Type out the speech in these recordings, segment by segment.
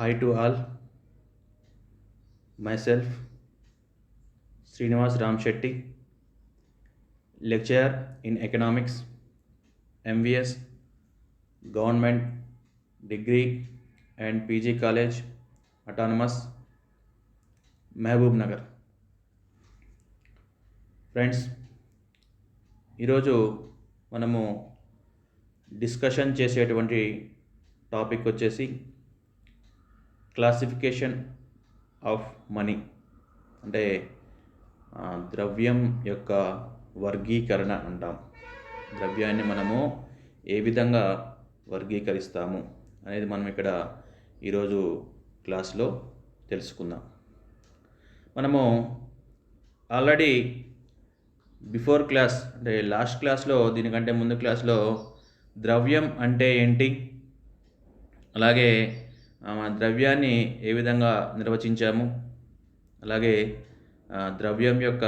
Hi to all, myself Srinivas Ramshetty, lecturer in economics, MVS, government degree and PG college, autonomous, Mahbubnagar. Friends, ఈరోజు మనము discussion చేసేటువంటి topic వచ్చేసి classification of money, అంటే ద్రవ్యం యొక్క వర్గీకరణ అంటాం. ద్రవ్యాన్ని మనము ఏ విధంగా వర్గీకరిస్తాము అనేది మనం ఇక్కడ ఈరోజు క్లాస్లో తెలుసుకుందాం. మనము ఆల్రెడీ బిఫోర్ క్లాస్, అంటే లాస్ట్ క్లాస్లో, దీనికంటే ముందు క్లాస్లో ద్రవ్యం అంటే ఏంటి, అలాగే ద్రవ్యాన్ని ఏ విధంగా నిర్వచించాము, అలాగే ద్రవ్యం యొక్క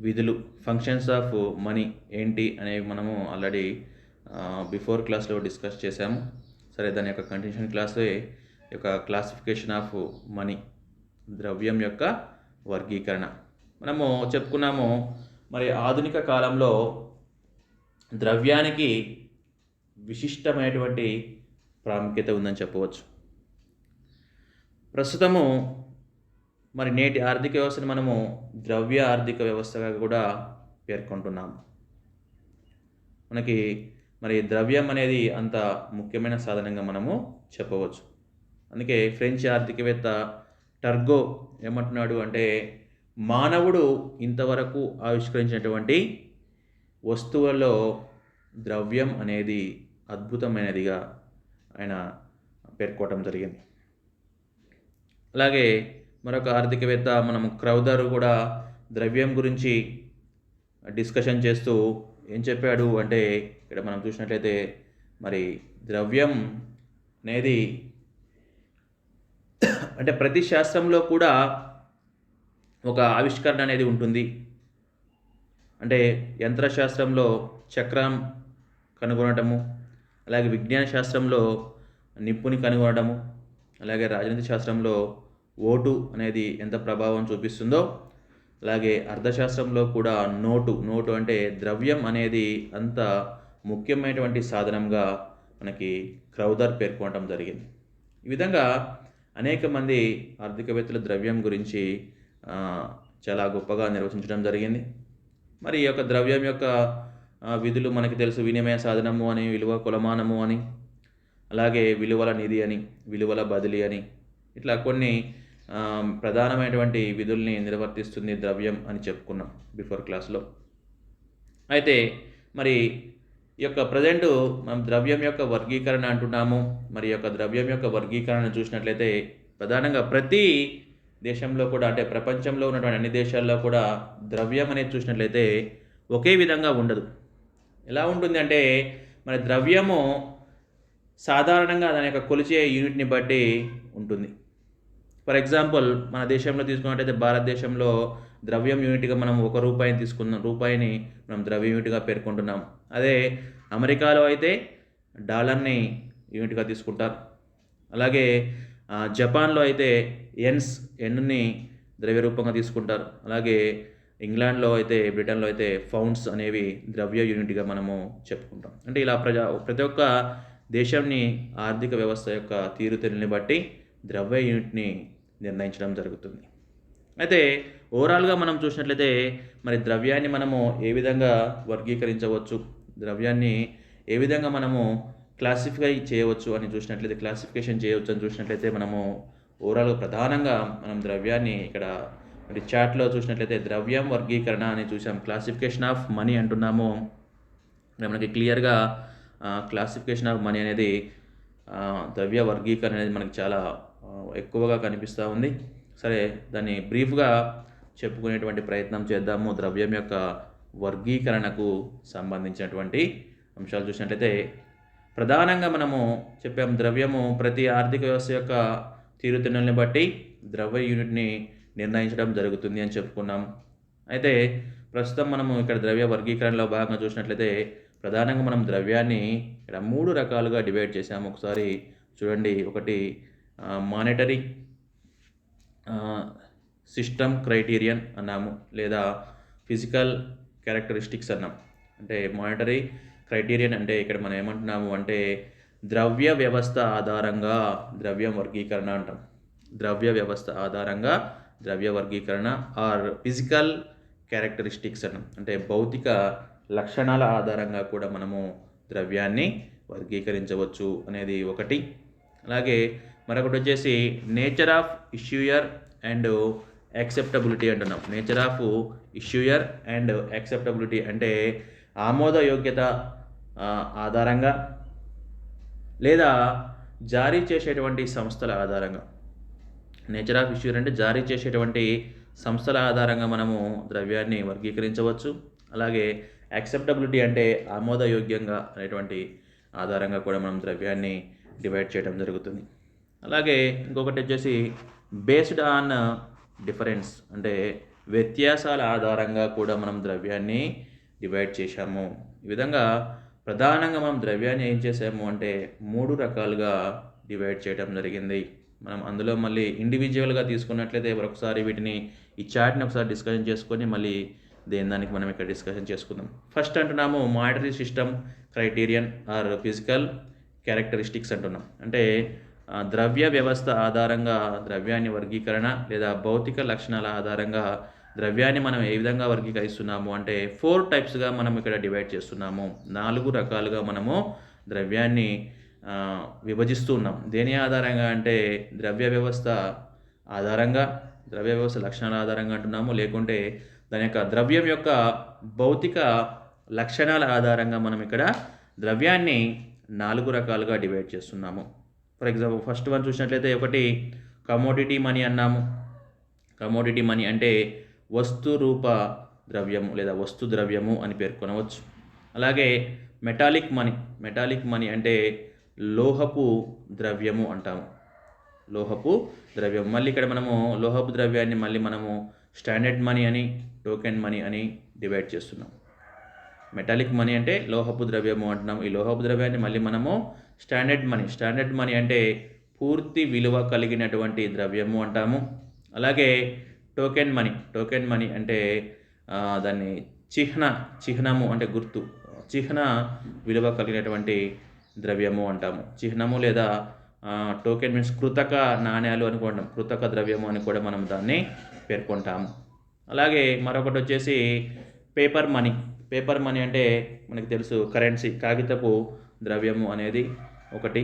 విధులు, ఫంక్షన్స్ ఆఫ్ మనీ ఏంటి అనేవి మనము ఆల్రెడీ బిఫోర్ క్లాస్లో డిస్కస్ చేశాము. సరే, దాని యొక్క కంటిన్యూషన్ క్లాసే యొక్క క్లాసిఫికేషన్ ఆఫ్ మనీ, ద్రవ్యం యొక్క వర్గీకరణ మనము చెప్పుకున్నాము. మరి ఆధునిక కాలంలో ద్రవ్యానికి విశిష్టమైనటువంటి ప్రాముఖ్యత ఉందని చెప్పవచ్చు. ప్రస్తుతము మరి నేటి ఆర్థిక వ్యవస్థను మనము ద్రవ్య ఆర్థిక వ్యవస్థగా కూడా పేర్కొంటున్నాము. మనకి మరి ద్రవ్యం అనేది అంత ముఖ్యమైన సాధనంగా మనము చెప్పవచ్చు. అందుకే ఫ్రెంచ్ ఆర్థికవేత్త టర్గో ఏమంటున్నాడు అంటే, మానవుడు ఇంతవరకు ఆవిష్కరించినటువంటి వస్తువుల్లో ద్రవ్యం అనేది అద్భుతమైనదిగా ఆయన పేర్కోవటం జరిగింది. అలాగే మరొక ఆర్థికవేత్త మనం క్రౌదర్ కూడా ద్రవ్యం గురించి డిస్కషన్ చేస్తూ ఏం చెప్పాడు అంటే, ఇక్కడ మనం చూసినట్లయితే మరి ద్రవ్యం అనేది అంటే ప్రతి శాస్త్రంలో కూడా ఒక ఆవిష్కరణ అనేది ఉంటుంది. అంటే యంత్రశాస్త్రంలో చక్రం కనుగొనటము, అలాగే విజ్ఞాన శాస్త్రంలో నిప్పుని కనుగొనటము, అలాగే రాజనీతి శాస్త్రంలో ఓటు అనేది ఎంత ప్రభావం చూపిస్తుందో, అలాగే అర్థశాస్త్రంలో కూడా నోటు అంటే ద్రవ్యం అనేది అంత ముఖ్యమైనటువంటి సాధనంగా మనకి క్రౌదర్ పేర్కొనడం జరిగింది. ఈ విధంగా అనేక మంది ఆర్థికవేత్తలు ద్రవ్యం గురించి చాలా గొప్పగా నిర్వచించడం జరిగింది. మరి ఈ యొక్క ద్రవ్యం యొక్క విధులు మనకి తెలుసు. వినిమయ సాధనము అని, విలువ కొలమానము అని, అలాగే విలువల నిధి అని, విలువల బదిలీ అని, ఇట్లా కొన్ని ప్రధానమైనటువంటి విధుల్ని నిర్వర్తిస్తుంది ద్రవ్యం అని చెప్పుకున్నాం బిఫోర్ క్లాస్లో. అయితే మరి ఈ యొక్క ప్రజెంటు మనం ద్రవ్యం యొక్క వర్గీకరణ అంటున్నాము. మరి యొక్క ద్రవ్యం యొక్క వర్గీకరణ చూసినట్లయితే ప్రధానంగా ప్రతి దేశంలో కూడా, అంటే ప్రపంచంలో ఉన్నటువంటి అన్ని దేశాల్లో కూడా ద్రవ్యం అనేది చూసినట్లయితే ఒకే విధంగా ఉండదు. ఎలా ఉంటుంది అంటే, మన ద్రవ్యము సాధారణంగా దాని యొక్క కొలిచే యూనిట్ని బట్టి ఉంటుంది. ఫర్ ఎగ్జాంపుల్, మన దేశంలో తీసుకున్నట్టయితే భారతదేశంలో ద్రవ్యం యూనిట్గా మనం ₹1 తీసుకుందాం. రూపాయిని మనం ద్రవ్య యూనిట్గా పేర్కొంటున్నాం. అదే అమెరికాలో అయితే డాలర్ని యూనిట్గా తీసుకుంటారు. అలాగే జపాన్లో అయితే ఎన్ని ద్రవ్య రూపంగా తీసుకుంటారు. అలాగే ఇంగ్లాండ్లో అయితే, బ్రిటన్లో అయితే పౌండ్స్ అనేవి ద్రవ్య యూనిట్గా మనము చెప్పుకుంటాం. అంటే ఇలా ప్రతి ఒక్క దేశంని ఆర్థిక వ్యవస్థ యొక్క తీరుతెన్నుని బట్టి ద్రవ్య యూనిట్ని నిర్ణయించడం జరుగుతుంది. అయితే ఓవరాల్గా మనం చూసినట్లయితే మరి ద్రవ్యాన్ని మనము ఏ విధంగా వర్గీకరించవచ్చు, ద్రవ్యాన్ని ఏ విధంగా మనము క్లాసిఫై చేయవచ్చు అని చూసినట్లయితే, క్లాసిఫికేషన్ చేయవచ్చు అని చూసినట్లయితే, మనము ఓవరాల్గా ప్రధానంగా మనం ద్రవ్యాన్ని ఇక్కడ మరి చాట్లో చూసినట్లయితే ద్రవ్యం వర్గీకరణ అని చూసాం. క్లాసిఫికేషన్ ఆఫ్ మనీ అంటున్నాము. మనకి క్లియర్గా క్లాసిఫికేషన్ ఆఫ్ మనీ అనేది ద్రవ్య వర్గీకరణ అనేది మనకి చాలా ఎక్కువగా కనిపిస్తూ ఉంది. సరే, దాన్ని బ్రీఫ్గా చెప్పుకునేటువంటి ప్రయత్నం చేద్దాము. ద్రవ్యం యొక్క వర్గీకరణకు సంబంధించినటువంటి అంశాలు చూసినట్లయితే ప్రధానంగా మనము చెప్పాము, ద్రవ్యము ప్రతి ఆర్థిక వ్యవస్థ యొక్క తీరుతెన్నుల్ని బట్టి ద్రవ్య యూనిట్ని నిర్ణయించడం జరుగుతుంది అని చెప్పుకున్నాం. అయితే ప్రస్తుతం మనము ఇక్కడ ద్రవ్య వర్గీకరణలో భాగంగా చూసినట్లయితే ప్రధానంగా మనం ద్రవ్యాన్ని ఇక్కడ 3 రకాలుగా డివైడ్ చేసాము. ఒకసారి చూడండి. ఒకటి మానిటరీ సిస్టమ్ క్రైటీరియన్ అన్నాము, లేదా ఫిజికల్ క్యారెక్టరిస్టిక్స్ అన్నాం. అంటే మానిటరీ క్రైటీరియన్ అంటే ఇక్కడ మనం ఏమంటున్నాము అంటే ద్రవ్య వ్యవస్థ ఆధారంగా ద్రవ్యం వర్గీకరణ అంటాం. ద్రవ్య వ్యవస్థ ఆధారంగా ద్రవ్య వర్గీకరణ ఆర్ ఫిజికల్ క్యారెక్టరిస్టిక్స్ అన్నాం. అంటే భౌతిక లక్షణాల ఆధారంగా కూడా మనము ద్రవ్యాన్ని వర్గీకరించవచ్చు అనేది ఒకటి. అలాగే మరొకటి వచ్చేసి నేచర్ ఆఫ్ ఇష్యూయర్ అండ్ యాక్సెప్టబిలిటీ అంటున్నాం. నేచర్ ఆఫ్ ఇష్యూయర్ అండ్ యాక్సెప్టబిలిటీ అంటే ఆమోదయోగ్యత ఆధారంగా లేదా జారీ చేసేటువంటి సంస్థల ఆధారంగా. నేచర్ ఆఫ్ ఇష్యూయర్ అంటే జారీ చేసేటువంటి సంస్థల ఆధారంగా మనము ద్రవ్యాన్ని వర్గీకరించవచ్చు. అలాగే యాక్సెప్టబిలిటీ అంటే ఆమోదయోగ్యంగా అనేటువంటి ఆధారంగా కూడా మనం ద్రవ్యాన్ని డివైడ్ చేయడం జరుగుతుంది. అలాగే ఇంకొకటి వచ్చేసి బేస్డ్ ఆన్ డిఫరెన్స్ అంటే వ్యత్యాసాల ఆధారంగా కూడా మనం ద్రవ్యాన్ని డివైడ్ చేశాము. ఈ విధంగా ప్రధానంగా మనం ద్రవ్యాన్ని ఏం చేసాము అంటే 3 రకాలుగా డివైడ్ చేయడం జరిగింది. మనం అందులో మళ్ళీ ఇండివిజువల్గా తీసుకున్నట్లయితే ఒకసారి వీటిని ఈ చార్ట్ని ఒకసారి డిస్కషన్ చేసుకొని మళ్ళీ దానికి మనం ఇక్కడ డిస్కషన్ చేసుకుందాం. ఫస్ట్ అంటున్నాము monetary system criterion or physical characteristics అంటున్నాం. అంటే ద్రవ్య వ్యవస్థ ఆధారంగా ద్రవ్యాన్ని వర్గీకరణ లేదా భౌతిక లక్షణాల ఆధారంగా ద్రవ్యాన్ని మనం ఏ విధంగా వర్గీకరిస్తున్నాము అంటే 4 టైప్స్గా మనం ఇక్కడ డివైడ్ చేస్తున్నాము. 4 రకాలుగా మనము ద్రవ్యాన్ని విభజిస్తూ ఉన్నాం. దేని ఆధారంగా అంటే ద్రవ్య వ్యవస్థ ఆధారంగా, ద్రవ్య వ్యవస్థ లక్షణాల ఆధారంగా అంటున్నాము, లేకుంటే దాని యొక్క ద్రవ్యం యొక్క భౌతిక లక్షణాల ఆధారంగా మనం ఇక్కడ ద్రవ్యాన్ని 4 రకాలుగా డివైడ్ చేస్తున్నాము. ఫర్ ఎగ్జాంపుల్ ఫస్ట్ వన్ చూసినట్లయితే ఒకటి కమోడిటీ మనీ అన్నాము. కమోడిటీ మనీ అంటే వస్తు రూప ద్రవ్యము లేదా వస్తు ద్రవ్యము అని పేర్కొనవచ్చు. అలాగే మెటాలిక్ మనీ. మెటాలిక్ మనీ అంటే లోహపు ద్రవ్యము అంటాము. లోహపు ద్రవ్యం. మళ్ళీ ఇక్కడ మనము లోహపు ద్రవ్యాన్ని మళ్ళీ మనము స్టాండర్డ్ మనీ అని, టోకెన్ మనీ అని డివైడ్ చేస్తున్నాం. మెటాలిక్ మనీ అంటే లోహపు ద్రవ్యము అంటున్నాము. ఈ లోహపు ద్రవ్యాన్ని మళ్ళీ మనము స్టాండర్డ్ మనీ. స్టాండర్డ్ మనీ అంటే పూర్తి విలువ కలిగినటువంటి ద్రవ్యము అంటాము. అలాగే టోకెన్ మనీ. టోకెన్ మనీ అంటే దాన్ని చిహ్నము అంటే గుర్తు, చిహ్న విలువ కలిగినటువంటి ద్రవ్యము అంటాము. చిహ్నము లేదా టోకెన్ మీన్స్ కృతక నాణ్యాలు అనుకోవడం, కృతక ద్రవ్యము అని కూడా మనం దాన్ని పేర్కొంటాము. అలాగే మరొకటి వచ్చేసి పేపర్ మనీ. పేపర్ మనీ అంటే మనకి తెలుసు కరెన్సీ, కాగితపు ద్రవ్యము అనేది ఒకటి.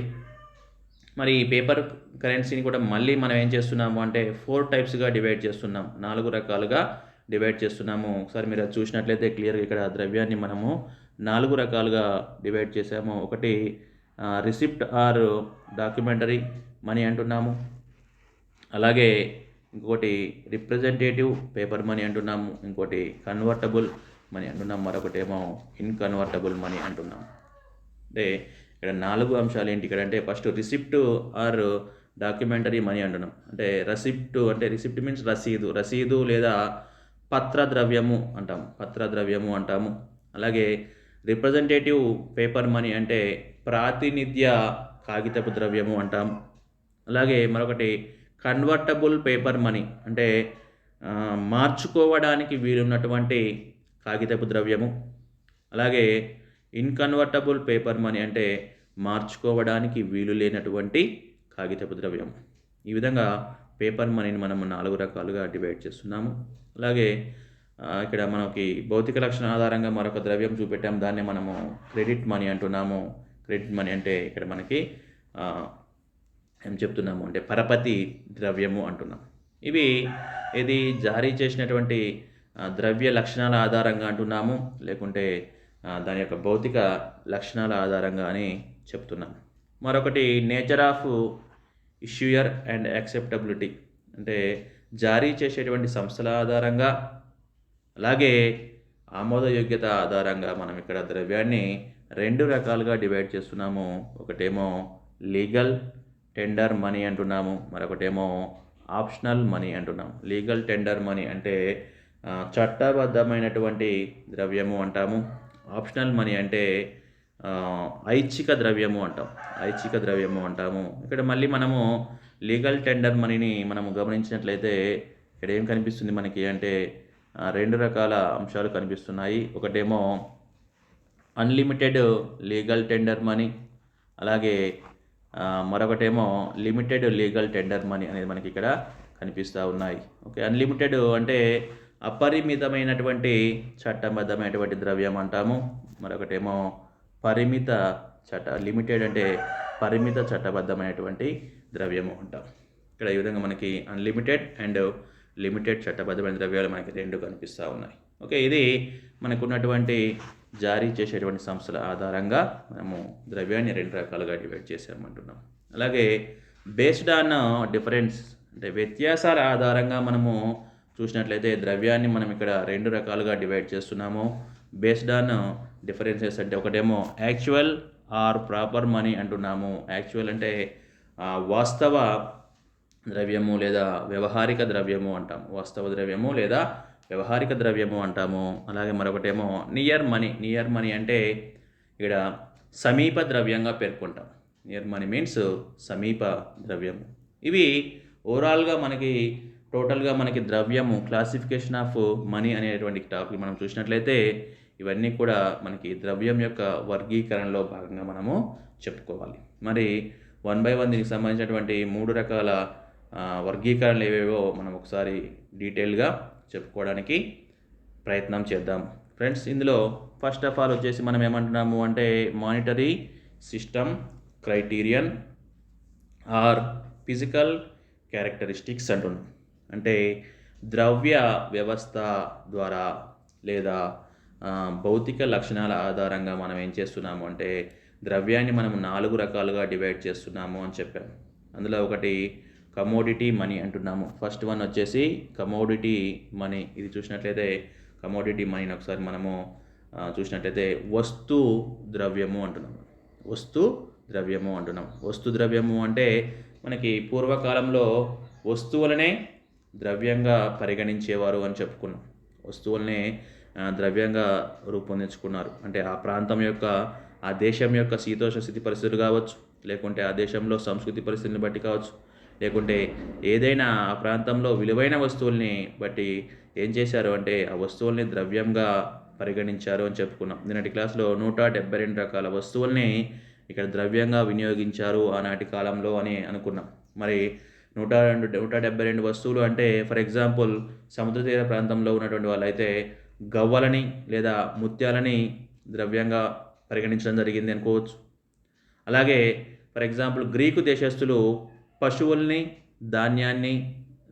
మరి ఈ పేపర్ కరెన్సీని కూడా మళ్ళీ మనం ఏం చేస్తున్నాము అంటే 4 టైప్స్గా డివైడ్ చేస్తున్నాం. 4 రకాలుగా డివైడ్ చేస్తున్నాము. ఒకసారి మీరు అది చూసినట్లయితే క్లియర్గా ఇక్కడ ద్రవ్యాన్ని మనము 4 రకాలుగా డివైడ్ చేసాము. ఒకటి రిసిప్ట్ ఆర్ డాక్యుమెంటరీ మనీ అంటున్నాము. అలాగే ఇంకోటి రిప్రజెంటేటివ్ పేపర్ మనీ అంటున్నాము. ఇంకోటి కన్వర్టబుల్ మనీ అంటున్నాం. మరొకటేమో ఇన్కన్వర్టబుల్ మనీ అంటున్నాం. అంటే ఇక్కడ 4 అంశాలు ఏంటి ఇక్కడ అంటే first receipt or documentary money అంటున్నాం. అంటే రిసిప్ట్ మీన్స్ రసీదు లేదా పత్ర ద్రవ్యము అంటాము. పత్ర ద్రవ్యము అంటాము. అలాగే రిప్రజెంటేటివ్ పేపర్ మనీ అంటే ప్రాతినిధ్య కాగితపు ద్రవ్యము అంటాము. అలాగే మరొకటి కన్వర్టబుల్ పేపర్ మనీ అంటే మార్చుకోవడానికి వీలున్నటువంటి కాగితపు ద్రవ్యము. అలాగే ఇన్కన్వర్టబుల్ పేపర్ మనీ అంటే మార్చుకోవడానికి వీలు లేనటువంటి కాగితపు ద్రవ్యం. ఈ విధంగా పేపర్ మనీని మనము 4 రకాలుగా డివైడ్ చేస్తున్నాము. అలాగే ఇక్కడ మనకి భౌతిక లక్షణ ఆధారంగా మరొక ద్రవ్యం చూపెట్టాము. దాన్ని మనము క్రెడిట్ మనీ అంటున్నాము. క్రెడిట్ మనీ అంటే ఇక్కడ మనకి ఏం చెప్తున్నాము అంటే పరపతి ద్రవ్యము అంటున్నాం. ఇవి ఇది జారీ చేసినటువంటి ద్రవ్య లక్షణాల ఆధారంగా అంటున్నాము, లేకుంటే దాని యొక్క భౌతిక లక్షణాల ఆధారంగా అని చెప్తున్నాం. మరొకటి నేచర్ ఆఫ్ ఇష్యూయర్ అండ్ యాక్సెప్టబిలిటీ అంటే జారీ చేసేటువంటి సంస్థల ఆధారంగా, అలాగే ఆమోదయోగ్యత ఆధారంగా మనం ఇక్కడ ద్రవ్యాన్ని 2 రకాలుగా డివైడ్ చేస్తున్నాము. ఒకటేమో లీగల్ టెండర్ మనీ అంటున్నాము, మరొకటేమో ఆప్షనల్ మనీ అంటున్నాం. లీగల్ టెండర్ మనీ అంటే చట్టబద్ధమైనటువంటి ద్రవ్యము అంటాము. ఆప్షనల్ మనీ అంటే ఐచ్ఛిక ద్రవ్యము అంటాం. ఐచ్ఛిక ద్రవ్యము అంటాము. ఇక్కడ మళ్ళీ మనము లీగల్ టెండర్ మనీని మనము గమనించినట్లయితే ఇక్కడ ఏం కనిపిస్తుంది మనకి అంటే 2 రకాల అంశాలు కనిపిస్తున్నాయి. ఒకటేమో అన్‌లిమిటెడ్ లీగల్ టెండర్ మనీ, అలాగే మరొకటేమో లిమిటెడ్ లీగల్ టెండర్ మనీ అనేది మనకి ఇక్కడ కనిపిస్తూ ఉన్నాయి. ఓకే, అన్‌లిమిటెడ్ అంటే అపరిమితమైనటువంటి చట్టబద్ధమైనటువంటి ద్రవ్యం అంటాము. మరొకటేమో పరిమిత లిమిటెడ్ అంటే పరిమిత చట్టబద్ధమైనటువంటి ద్రవ్యము అంటాం. ఇక్కడ ఈ విధంగా మనకి అన్‌లిమిటెడ్ అండ్ లిమిటెడ్ చట్టబద్ధమైన ద్రవ్యాలు మనకి 2 కనిపిస్తూ ఉన్నాయి. ఓకే, ఇది మనకున్నటువంటి జారీ చేసేటువంటి సంస్థల ఆధారంగా మనము ద్రవ్యాన్ని 2 రకాలుగా డివైడ్ చేసామంటున్నాం. అలాగే బేస్డ్ ఆన్ డిఫరెన్స్ అంటే వ్యత్యాసాల ఆధారంగా మనము చూసినట్లయితే ద్రవ్యాన్ని మనం ఇక్కడ 2 రకాలుగా డివైడ్ చేస్తున్నాము. బేస్డ్ ఆన్ డిఫరెన్సెస్ అంటే ఒకటేమో యాక్చువల్ ఆర్ ప్రాపర్ మనీ అంటున్నాము. యాక్చువల్ అంటే వాస్తవ ద్రవ్యము లేదా వ్యవహారిక ద్రవ్యము అంటాము. వాస్తవ ద్రవ్యము లేదా వ్యవహారిక ద్రవ్యము అంటాము. అలాగే మరొకటేమో నియర్ మనీ. నియర్ మనీ అంటే ఇక్కడ సమీప ద్రవ్యంగా పేర్కొంటాం. నియర్ మనీ మీన్స్ సమీప ద్రవ్యము. ఇవి ఓవరాల్గా మనకి టోటల్గా మనకి ద్రవ్యము క్లాసిఫికేషన్ ఆఫ్ మనీ అనేటువంటి టాపిక్ మనం చూసినట్లయితే ఇవన్నీ కూడా మనకి ద్రవ్యం యొక్క వర్గీకరణలో భాగంగా మనము చెప్పుకోవాలి. మరి 1 by 1 దీనికి సంబంధించినటువంటి 3 రకాల వర్గీకరణలు ఏవేవో మనం ఒకసారి డీటెయిల్గా చెప్పుకోవడానికి ప్రయత్నం చేద్దాం ఫ్రెండ్స్. ఇందులో ఫస్ట్ ఆఫ్ ఆల్ వచ్చేసి మనం ఏమంటున్నాము అంటే monetary system criterion or physical characteristics అంటున్నాం. అంటే ద్రవ్య వ్యవస్థ ద్వారా లేదా భౌతిక లక్షణాల ఆధారంగా మనం ఏం చేస్తున్నాము అంటే ద్రవ్యాన్ని మనం 4 రకాలుగా డివైడ్ చేస్తున్నాము అని చెప్పాము. అందులో ఒకటి కమోడిటీ మనీ అంటున్నాము. ఫస్ట్ వన్ వచ్చేసి కమోడిటీ మనీ. ఇది చూసినట్లయితే కమోడిటీ మనీని ఒకసారి మనము చూసినట్లయితే వస్తు ద్రవ్యము అంటున్నాము. వస్తు ద్రవ్యము అంటున్నాం. వస్తు ద్రవ్యము అంటే మనకి పూర్వకాలంలో వస్తువులనే ద్రవ్యంగా పరిగణించేవారు అని చెప్పుకున్నాం. వస్తువులనే ద్రవ్యంగా రూపొందించుకున్నారు. అంటే ఆ ప్రాంతం యొక్క ఆ దేశం యొక్క శీతోష్ణ స్థితి పరిస్థితులు కావచ్చు, లేకుంటే ఆ దేశంలో సంస్కృతి పరిస్థితిని బట్టి కావచ్చు, లేకుంటే ఏదైనా ఆ ప్రాంతంలో విలువైన వస్తువుల్ని బట్టి ఏం చేశారు అంటే ఆ వస్తువుల్ని ద్రవ్యంగా పరిగణించారు అని చెప్పుకున్నాం. నిన్నటి క్లాస్లో 172 రకాల వస్తువుల్ని ఇక్కడ ద్రవ్యంగా వినియోగించారు ఆనాటి కాలంలో అని అనుకున్నాం. మరి 172 వస్తువులు అంటే ఫర్ ఎగ్జాంపుల్ సముద్ర తీర ప్రాంతంలో ఉన్నటువంటి వాళ్ళైతే గవ్వలని లేదా ముత్యాలని ద్రవ్యంగా పరిగణించడం జరిగింది అనుకోవచ్చు. అలాగే ఫర్ ఎగ్జాంపుల్ గ్రీకు దేశస్థులు పశువుల్ని ధాన్యాన్ని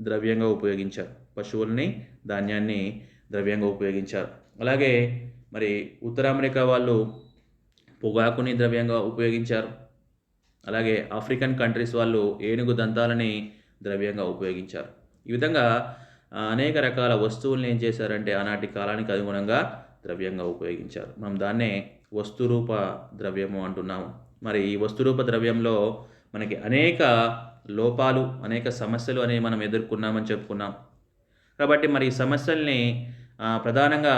ద్రవ్యంగా ఉపయోగించారు. పశువుల్ని ధాన్యాన్ని ద్రవ్యంగా ఉపయోగించారు. అలాగే మరి ఉత్తర అమెరికా వాళ్ళు పొగాకుని ద్రవ్యంగా ఉపయోగించారు. అలాగే ఆఫ్రికన్ కంట్రీస్ వాళ్ళు ఏనుగు దంతాలని ద్రవ్యంగా ఉపయోగించారు. ఈ విధంగా అనేక రకాల వస్తువుల్ని ఏం చేశారంటే ఆనాటి కాలానికి అనుగుణంగా ద్రవ్యంగా ఉపయోగించారు. మనం దాన్నే వస్తురూప ద్రవ్యము అంటున్నాము. మరి ఈ వస్తురూప ద్రవ్యంలో మనకి అనేక లోపాలు, అనేక సమస్యలు అనేవి మనం ఎదుర్కొన్నామని చెప్పుకున్నాం. కాబట్టి మరి ఈ సమస్యల్ని ప్రధానంగా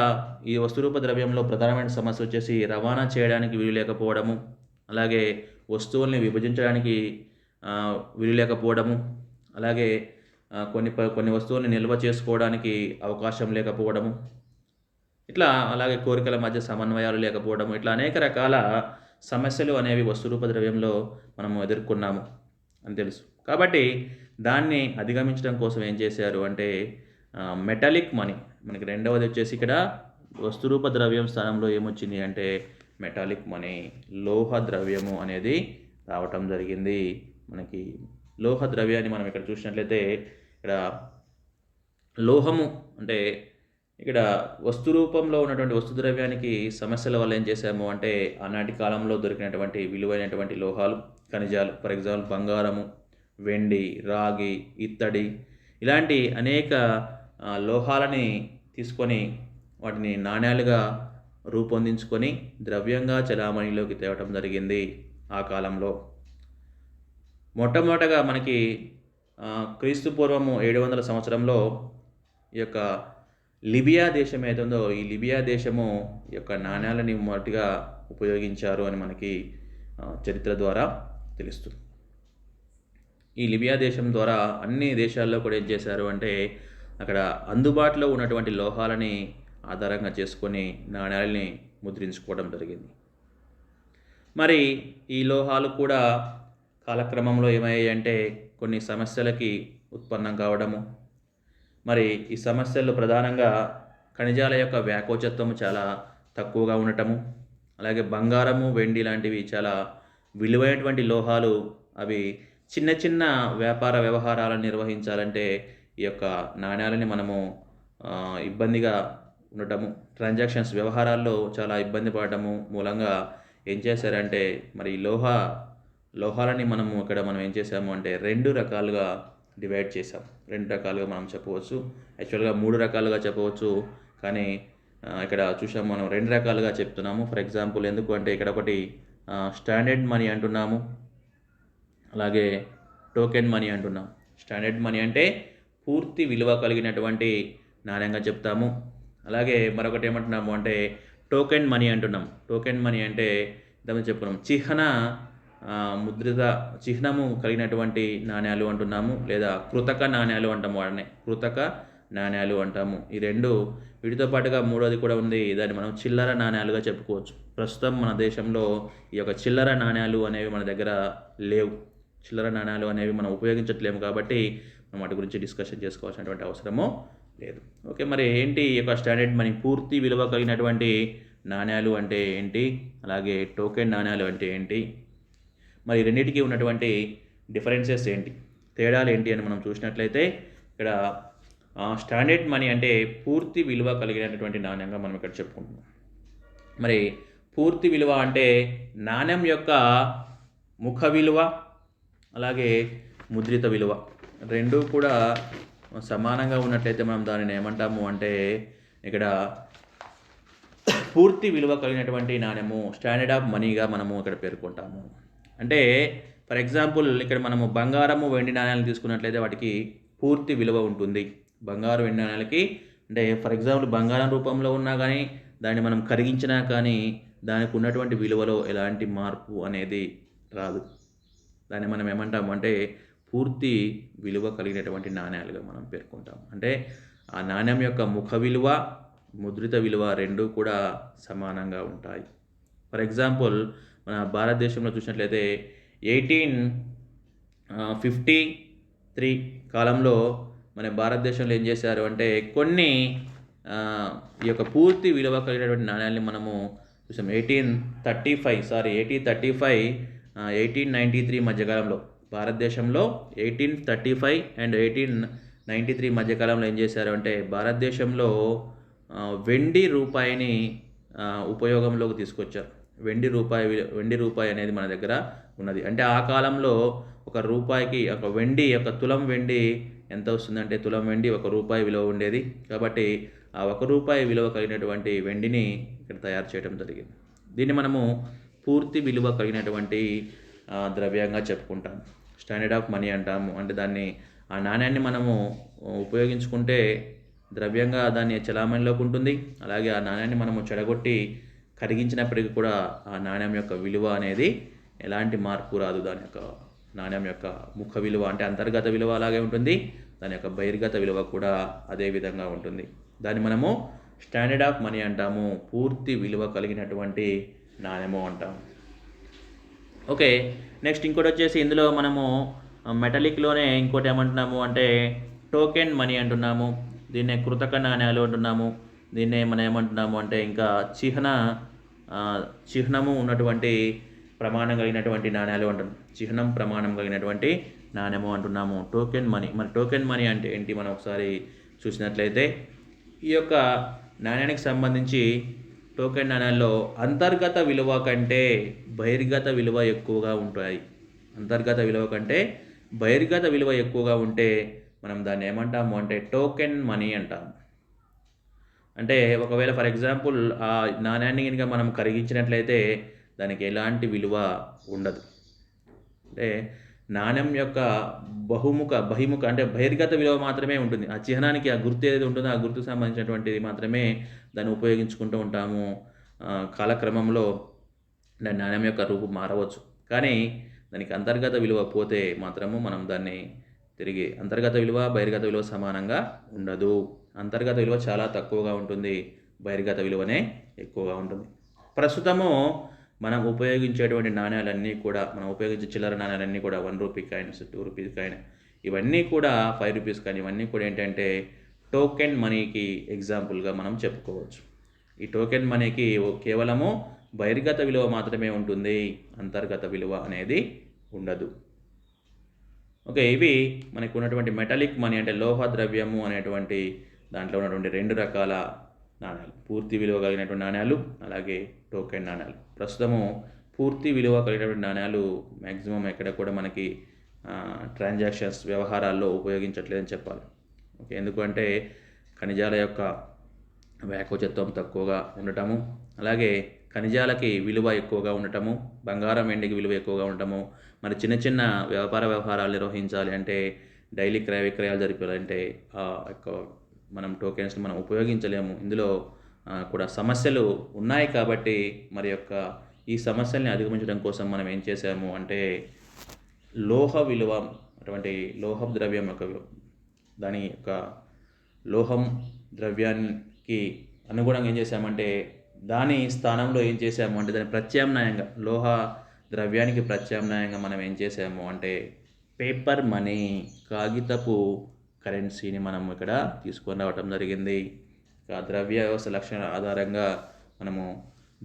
ఈ వస్తురూప ద్రవ్యంలో ప్రధానమైన సమస్య వచ్చేసి రవాణా చేయడానికి వీలు లేకపోవడము, అలాగే వస్తువుల్ని విభజించడానికి వీలు లేకపోవడము, అలాగే కొన్ని వస్తువుల్ని నిల్వ చేసుకోవడానికి అవకాశం లేకపోవడము, ఇట్లా అలాగే కోరికల మధ్య సమన్వయాలు లేకపోవడము, ఇట్లా అనేక రకాల సమస్యలు అనేవి వస్తురూప ద్రవ్యంలో మనము ఎదుర్కొన్నాము అని తెలుసు. కాబట్టి దాన్ని అధిగమించడం కోసం ఏం చేశారు అంటే మెటాలిక్ మనీ. మనకి రెండవది వచ్చేసి ఇక్కడ వస్తురూప ద్రవ్యం స్థానంలో ఏమొచ్చింది అంటే మెటాలిక్ మనీ, లోహ ద్రవ్యము అనేది రావటం జరిగింది. మనకి లోహ ద్రవ్యాన్ని మనం ఇక్కడ చూసినట్లయితే ఇక్కడ లోహము అంటే ఇక్కడ వస్తు రూపంలో ఉన్నటువంటి వస్తు ద్రవ్యానికి సమస్యల వల్ల ఏం చేశాము అంటే ఆనాటి కాలంలో దొరికినటువంటి విలువైనటువంటి లోహాలు, ఖనిజాలు, ఫర్ ఎగ్జాంపుల్ బంగారము, వెండి, రాగి, ఇత్తడి ఇలాంటి అనేక లోహాలని తీసుకొని వాటిని నాణ్యాలుగా రూపొందించుకొని ద్రవ్యంగా చలామణిలోకి తేవటం జరిగింది ఆ కాలంలో. మొట్టమొదటగా మనకి క్రీస్తు పూర్వము 700 సంవత్సరంలో ఈ యొక్క లిబియా దేశం ఏదైతుందో ఈ లిబియా దేశము యొక్క నాణ్యాలని మొదటిగా ఉపయోగించారు అని మనకి చరిత్ర ద్వారా తెలుస్తుంది. ఈ లిబియా దేశం ద్వారా అన్ని దేశాల్లో కూడా ఏం చేశారు అంటే అక్కడ అందుబాటులో ఉన్నటువంటి లోహాలని ఆధారంగా చేసుకొని నాణ్యాలని ముద్రించుకోవడం జరిగింది. మరి ఈ లోహాలు కూడా కాలక్రమంలో ఏమయ్యాయి అంటే కొన్ని సమస్యలకి ఉత్పన్నం కావడము, మరి ఈ సమస్యలు ప్రధానంగా ఖనిజాల యొక్క వ్యాకోచత్వము చాలా తక్కువగా ఉండటము, అలాగే బంగారము వెండి లాంటివి చాలా విలువైనటువంటి లోహాలు అవి చిన్న చిన్న వ్యాపార వ్యవహారాలను నిర్వహించాలంటే ఈ యొక్క నాణ్యాలని మనము ఇబ్బందిగా ఉండటము, ట్రాన్సాక్షన్స్ వ్యవహారాల్లో చాలా ఇబ్బంది పడటము మూలంగా ఏం చేశారంటే మరి లోహాలని మనము ఇక్కడ మనం ఏం చేసాము అంటే 2 రకాలుగా డివైడ్ చేసాం. 2 రకాలుగా మనం చెప్పవచ్చు. యాక్చువల్గా 3 రకాలుగా చెప్పవచ్చు, కానీ ఇక్కడ చూసాం మనం 2 రకాలుగా చెప్తున్నాము. ఫర్ ఎగ్జాంపుల్ ఎందుకు అంటే ఇక్కడ ఒకటి స్టాండర్డ్ మనీ అంటున్నాము, అలాగే టోకెన్ మనీ అంటున్నాం. స్టాండర్డ్ మనీ అంటే పూర్తి విలువ కలిగినటువంటి నాణ్యంగా చెప్తాము. అలాగే మరొకటి ఏమంటున్నాము అంటే టోకెన్ మనీ అంటున్నాం. టోకెన్ మనీ అంటే ఇంతకుముందు చెప్పుకున్నాం ముద్రిత చిహ్నము కలిగినటువంటి నాణ్యాలు అంటున్నాము, లేదా కృతక నాణ్యాలు అంటాము. వాటిని కృతక నాణ్యాలు అంటాము. ఈ 2 వీటితో పాటుగా మూడోది కూడా ఉంది, దాన్ని మనం చిల్లర నాణ్యాలుగా చెప్పుకోవచ్చు. ప్రస్తుతం మన దేశంలో ఈ యొక్క చిల్లర నాణ్యాలు అనేవి మన దగ్గర లేవు. చిల్లర నాణ్యాలు అనేవి మనం ఉపయోగించట్లేము కాబట్టి మనం వాటి గురించి డిస్కషన్ చేసుకోవాల్సినటువంటి అవసరము లేదు. ఓకే, మరి ఏంటి ఈ యొక్క స్టాండర్డ్ మనీ పూర్తి విలువ కలిగినటువంటి నాణ్యాలు అంటే ఏంటి, అలాగే టోకెన్ నాణ్యాలు అంటే ఏంటి, మరి రెండింటికి ఉన్నటువంటి డిఫరెన్సెస్ ఏంటి, తేడాలు ఏంటి అని మనం చూసినట్లయితే ఇక్కడ స్టాండర్డ్ మనీ అంటే పూర్తి విలువ కలిగినటువంటి నాణ్యంగా మనం ఇక్కడ చెప్పుకుంటున్నాం. మరి పూర్తి విలువ అంటే నాణ్యం యొక్క ముఖ విలువ అలాగే ముద్రిత విలువ 2 కూడా సమానంగా ఉన్నట్లయితే మనం దానిని ఏమంటాము అంటే ఇక్కడ పూర్తి విలువ కలిగినటువంటి నాణ్యము స్టాండర్డ్ ఆఫ్ మనీగా మనము ఇక్కడ పేర్కొంటాము. అంటే ఫర్ ఎగ్జాంపుల్ ఇక్కడ మనము బంగారము వెండి నాణ్యాలను తీసుకున్నట్లయితే వాటికి పూర్తి విలువ ఉంటుంది. బంగారు వెండి నాణ్యాలకి అంటే ఫర్ ఎగ్జాంపుల్ బంగారం రూపంలో ఉన్నా కానీ దాన్ని మనం కరిగించినా కానీ దానికి ఉన్నటువంటి విలువలో ఎలాంటి మార్పు అనేది రాదు. దాన్ని మనం ఏమంటాము అంటే పూర్తి విలువ కలిగినటువంటి నాణ్యాలుగా మనం పేర్కొంటాం. అంటే ఆ నాణ్యం యొక్క ముఖ విలువ ముద్రిత విలువ 2 కూడా సమానంగా ఉంటాయి. ఫర్ ఎగ్జాంపుల్ మన భారతదేశంలో చూసినట్లయితే 1853 కాలంలో మన భారతదేశంలో ఏం చేశారు అంటే కొన్ని ఈ యొక్క పూర్తి విలువ కలిగినటువంటి నాణ్యాలని మనము చూసాం. 1835 1893 మధ్యకాలంలో భారతదేశంలో 1835 అండ్ 1893 మధ్యకాలంలో ఏం చేశారు అంటే భారతదేశంలో వెండి రూపాయిని ఉపయోగంలోకి తీసుకొచ్చారు. వెండి రూపాయి అనేది మన దగ్గర ఉన్నది. అంటే ఆ కాలంలో ఒక రూపాయికి ఒక తులం వెండి ఎంత వస్తుందంటే తులం వెండి ₹1 విలువ ఉండేది. కాబట్టి ఆ ₹1 విలువ కలిగినటువంటి వెండిని ఇక్కడ తయారు చేయడం జరిగింది. దీన్ని మనము పూర్తి విలువ కలిగినటువంటి ద్రవ్యంగా చెప్పుకుంటాం. స్టాండర్డ్ ఆఫ్ మనీ అంటాము. అంటే దాన్ని ఆ నాణ్యాన్ని మనము ఉపయోగించుకుంటే ద్రవ్యంగా దాన్ని చలామణిలోకి ఉంటుంది. అలాగే ఆ నాణ్యాన్ని మనము చెడగొట్టి కరిగించినప్పటికీ కూడా ఆ నాణ్యం యొక్క విలువ అనేది ఎలాంటి మార్పు రాదు. దాని యొక్క నాణ్యం యొక్క ముఖ విలువ అంటే అంతర్గత విలువ అలాగే ఉంటుంది, దాని యొక్క బహిర్గత విలువ కూడా అదే విధంగా ఉంటుంది. దాన్ని మనము స్టాండర్డ్ ఆఫ్ మనీ అంటాము, పూర్తి విలువ కలిగినటువంటి నాణ్యము అంటాము. ఓకే, నెక్స్ట్ ఇంకోటి వచ్చేసి ఇందులో మనము మెటలిక్లోనే ఇంకోటి ఏమంటున్నాము అంటే టోకెన్ మనీ అంటున్నాము. దీన్నే కృతక నాణ్యాలు అంటున్నాము. దీన్నే మనం ఏమంటున్నాము అంటే ఇంకా చిహ్నము ఉన్నటువంటి ప్రమాణం కలిగినటువంటి నాణ్యాలు అంటున్నాం. చిహ్నం ప్రమాణం కలిగినటువంటి నాణ్యము అంటున్నాము టోకెన్ మనీ. మరి టోకెన్ మనీ అంటే ఏంటి మనం ఒకసారి చూసినట్లయితే ఈ యొక్క నాణ్యానికి సంబంధించి టోకెన్ నాణ్యాల్లో అంతర్గత విలువ కంటే బహిర్గత విలువ ఎక్కువగా ఉంటాయి. అంతర్గత విలువ కంటే బహిర్గత విలువ ఎక్కువగా ఉంటే మనం దాన్ని ఏమంటాము అంటే టోకెన్ మనీ అంటాము. అంటే ఒకవేళ ఫర్ ఎగ్జాంపుల్ ఆ నాణ్యాన్ని కనుక మనం కరిగించినట్లయితే దానికి ఎలాంటి విలువ ఉండదు. అంటే నాణ్యం యొక్క బహిముఖ అంటే బహిర్గత విలువ మాత్రమే ఉంటుంది. ఆ చిహ్నానికి ఆ గుర్తు ఏదైతే ఉంటుందో ఆ గుర్తుకు సంబంధించినటువంటిది మాత్రమే దాన్ని ఉపయోగించుకుంటూ ఉంటాము. కాలక్రమంలో దాని నాణ్యం యొక్క రూపం మారవచ్చు. కానీ దానికి అంతర్గత విలువ పోతే మాత్రము మనం దాన్ని తిరిగి అంతర్గత విలువ, బహిర్గత విలువ సమానంగా ఉండదు. అంతర్గత విలువ చాలా తక్కువగా ఉంటుంది. బహిర్గత విలువనే ఎక్కువగా ఉంటుంది. ప్రస్తుతము మనం ఉపయోగించేటువంటి నాణ్యాలన్నీ కూడా మనం ఉపయోగించే చిల్లర నాణ్యాలన్నీ కూడా 1 రూపీ కాయిన్స్, 2 రూపీస్ కాయిన్ ఇవన్నీ కూడా 5 రూపీస్ కాయిన్ ఇవన్నీ కూడా ఏంటంటే టోకెన్ మనీకి ఎగ్జాంపుల్గా మనం చెప్పుకోవచ్చు. ఈ టోకెన్ మనీకి కేవలము బహిర్గత విలువ మాత్రమే ఉంటుంది. అంతర్గత విలువ అనేది ఉండదు. ఓకే, ఇవి మనకు ఉన్నటువంటి మెటాలిక్ మనీ అంటే లోహ ద్రవ్యము అనేటువంటి దాంట్లో ఉన్నటువంటి 2 రకాల నాణ్యాలు. పూర్తి విలువ కలిగినటువంటి నాణ్యాలు, అలాగే టోకెన్ నాణ్యాలు. ప్రస్తుతము పూర్తి విలువ కలిగినటువంటి నాణ్యాలు మ్యాక్సిమం ఎక్కడ కూడా మనకి ట్రాన్సాక్షన్స్ వ్యవహారాల్లో ఉపయోగించట్లేదని చెప్పాలి. ఓకే, ఎందుకంటే ఖనిజాల యొక్క వ్యాకోచత్వం తక్కువగా ఉండటము, అలాగే ఖనిజాలకి విలువ ఎక్కువగా ఉండటము, బంగారం వెండికి విలువ ఎక్కువగా ఉండటము, మరి చిన్న చిన్న వ్యాపార వ్యవహారాలు నిర్వహించాలి అంటే డైలీ క్రయ విక్రయాలు జరిపాలంటే మనం టోకెన్స్ని మనం ఉపయోగించలేము. ఇందులో కూడా సమస్యలు ఉన్నాయి కాబట్టి మరి ఈ సమస్యల్ని అధిగమించడం కోసం మనం ఏం చేసాము అంటే లోహ విలువ అటువంటి లోహ ద్రవ్యం యొక్క దాని యొక్క లోహం ద్రవ్యానికి అనుగుణంగా ఏం చేసామంటే దాని స్థానంలో ఏం చేసాము అంటే దాని ప్రత్యామ్నాయంగా లోహ ద్రవ్యానికి ప్రత్యామ్నాయంగా మనం ఏం చేసాము అంటే పేపర్ మనీ కాగితపు కరెన్సీని మనం ఇక్కడ తీసుకొని రావటం జరిగింది. ద్రవ్య వ్యవస్థ లక్షణాల ఆధారంగా మనము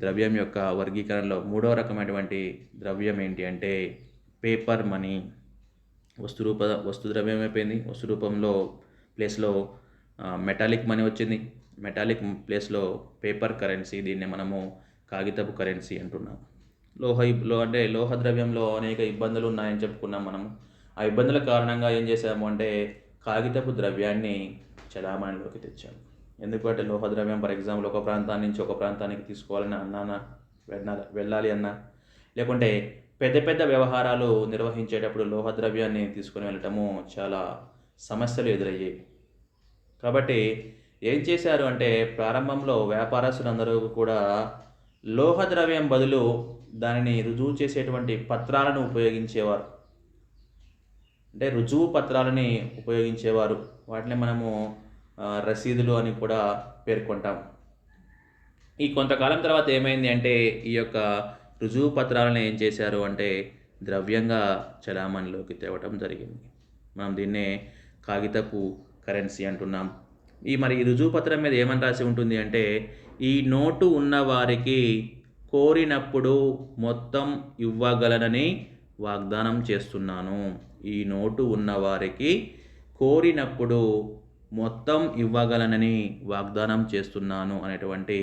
ద్రవ్యం యొక్క వర్గీకరణలో 3వ రకమైనటువంటి ద్రవ్యం ఏంటి అంటే పేపర్ మనీ. వస్తు ద్రవ్యం అయిపోయింది. వస్తు రూపంలో ప్లేస్లో మెటాలిక్ మనీ వచ్చింది. మెటాలిక్ ప్లేస్లో పేపర్ కరెన్సీ, దీన్ని మనము కాగితపు కరెన్సీ అంటున్నాం. అంటే లోహ ద్రవ్యంలో అనేక ఇబ్బందులు ఉన్నాయని చెప్పుకున్నాం మనము. ఆ ఇబ్బందుల కారణంగా ఏం చేసాము అంటే కాగితపు ద్రవ్యాన్ని చలామణిలోకి తెచ్చాము. ఎందుకంటే లోహ ద్రవ్యం ఫర్ ఎగ్జాంపుల్ ఒక ప్రాంతాన్ని నుంచి ఒక ప్రాంతానికి తీసుకోవాలని వెళ్ళాలి అన్నా, లేకుంటే పెద్ద పెద్ద వ్యవహారాలు నిర్వహించేటప్పుడు లోహ ద్రవ్యాన్ని తీసుకుని వెళ్ళటము చాలా సమస్యలు ఎదురయ్యాయి. కాబట్టి ఏం చేశారు అంటే ప్రారంభంలో వ్యాపారస్తులందరూ కూడా లోహ ద్రవ్యం బదులు దానిని రుజువు చేసేటువంటి పత్రాలను ఉపయోగించేవారు. అంటే రుజువు పత్రాలని ఉపయోగించేవారు. వాటిని మనము రసీదులు అని కూడా పేర్కొంటాం. ఈ కొంతకాలం తర్వాత ఏమైంది అంటే ఈ యొక్క రుజువు పత్రాలను ఏం చేశారు అంటే ద్రవ్యంగా చలామణిలోకి తేవటం జరిగింది. మనం దీన్నే కాగితపు కరెన్సీ అంటున్నాం. ఈ రుజువు పత్రం మీద ఏమని రాసి ఉంటుంది అంటే ఈ నోటు ఉన్నవారికి కోరినప్పుడు మొత్తం ఇవ్వగలనని వాగ్దానం చేస్తున్నాను. ఈ నోటు ఉన్నవారికి కోరినప్పుడు మొత్తం ఇవ్వగలనని వాగ్దానం చేస్తున్నాను అనేటువంటి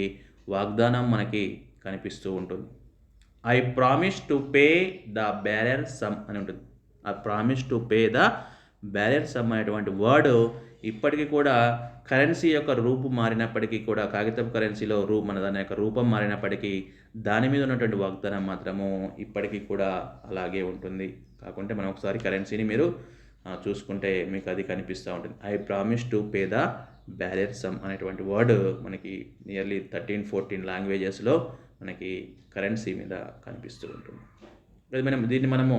వాగ్దానం మనకి కనిపిస్తూ ఉంటుంది. I promise to pay the bearer some అని ఉంటుంది. I promise to pay the bearer some అనేటువంటి వర్డ్ ఇప్పటికీ కూడా కరెన్సీ యొక్క రూపం మారినప్పటికీ కూడా కాగితపు కరెన్సీలో దాని యొక్క రూపం మారినప్పటికీ దాని మీద ఉన్నటువంటి వాగ్దానం మాత్రము ఇప్పటికీ కూడా అలాగే ఉంటుంది. కాకుంటే మనం ఒకసారి కరెన్సీని మీరు చూసుకుంటే మీకు అది కనిపిస్తూ ఉంటుంది. I promise to pay the bearer some అనేటువంటి వర్డ్ మనకి నియర్లీ 13-14 లాంగ్వేజెస్లో మనకి కరెన్సీ మీద కనిపిస్తూ ఉంటుంది. దీన్ని మనము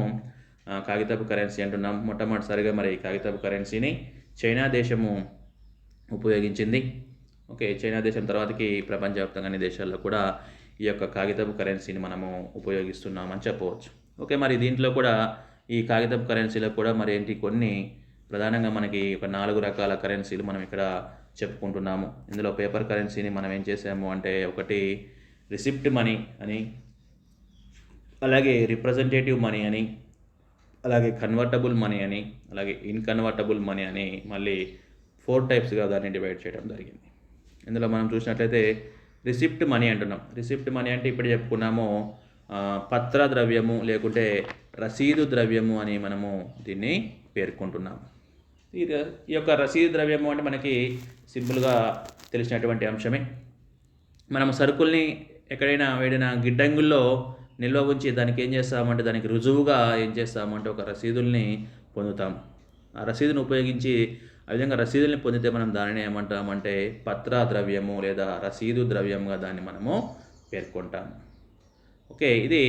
కాగితపు కరెన్సీ అంటున్నాం. మొట్టమొదటిసారిగా మరి కాగితపు కరెన్సీని చైనా దేశము ఉపయోగించింది. ఓకే, చైనా దేశం తర్వాతకి ప్రపంచవ్యాప్తంగా అన్ని దేశాల్లో కూడా ఈ యొక్క కాగితపు కరెన్సీని మనము ఉపయోగిస్తున్నామని చెప్పవచ్చు. ఓకే, మరి దీంట్లో కూడా ఈ కాగితపు కరెన్సీలో కూడా కొన్ని ప్రధానంగా మనకి ఒక 4 రకాల కరెన్సీలు మనం ఇక్కడ చెప్పుకుంటున్నాము. ఇందులో పేపర్ కరెన్సీని మనం ఏం చేసాము అంటే ఒకటి రిసిప్ట్ మనీ అని, అలాగే రిప్రజెంటేటివ్ మనీ అని, అలాగే కన్వర్టబుల్ మనీ అని, అలాగే ఇన్కన్వర్టబుల్ మనీ అని మళ్ళీ 4 టైప్స్గా దాన్ని డివైడ్ చేయడం జరిగింది. ఇందులో మనం చూసినట్లయితే రిసిప్ట్ మనీ అంటున్నాం. రిసిప్ట్ మనీ అంటే ఇప్పుడు చెప్పుకున్నాము పత్ర ద్రవ్యము లేకుంటే రసీదు ద్రవ్యము అని మనము దీన్ని పేర్కొంటున్నాము. ఈ యొక్క రసీదు ద్రవ్యము అంటే మనకి సింపుల్గా తెలిసినటువంటి అంశమే. మనం సరుకుల్ని ఎక్కడైనా వేడిన గిడ్డంగుల్లో నిల్వ ఉంచి దానికి ఏం చేస్తామంటే దానికి రుజువుగా ఏం చేస్తామంటే ఒక రసీదుల్ని పొందుతాం. ఆ రసీదును ఉపయోగించి ఆ విధంగా రసీదుల్ని పొందితే మనం దానిని ఏమంటామంటే పత్ర ద్రవ్యము లేదా రసీదు ద్రవ్యంగా దాన్ని మనము పేర్కొంటాం. ఓకే, ఇది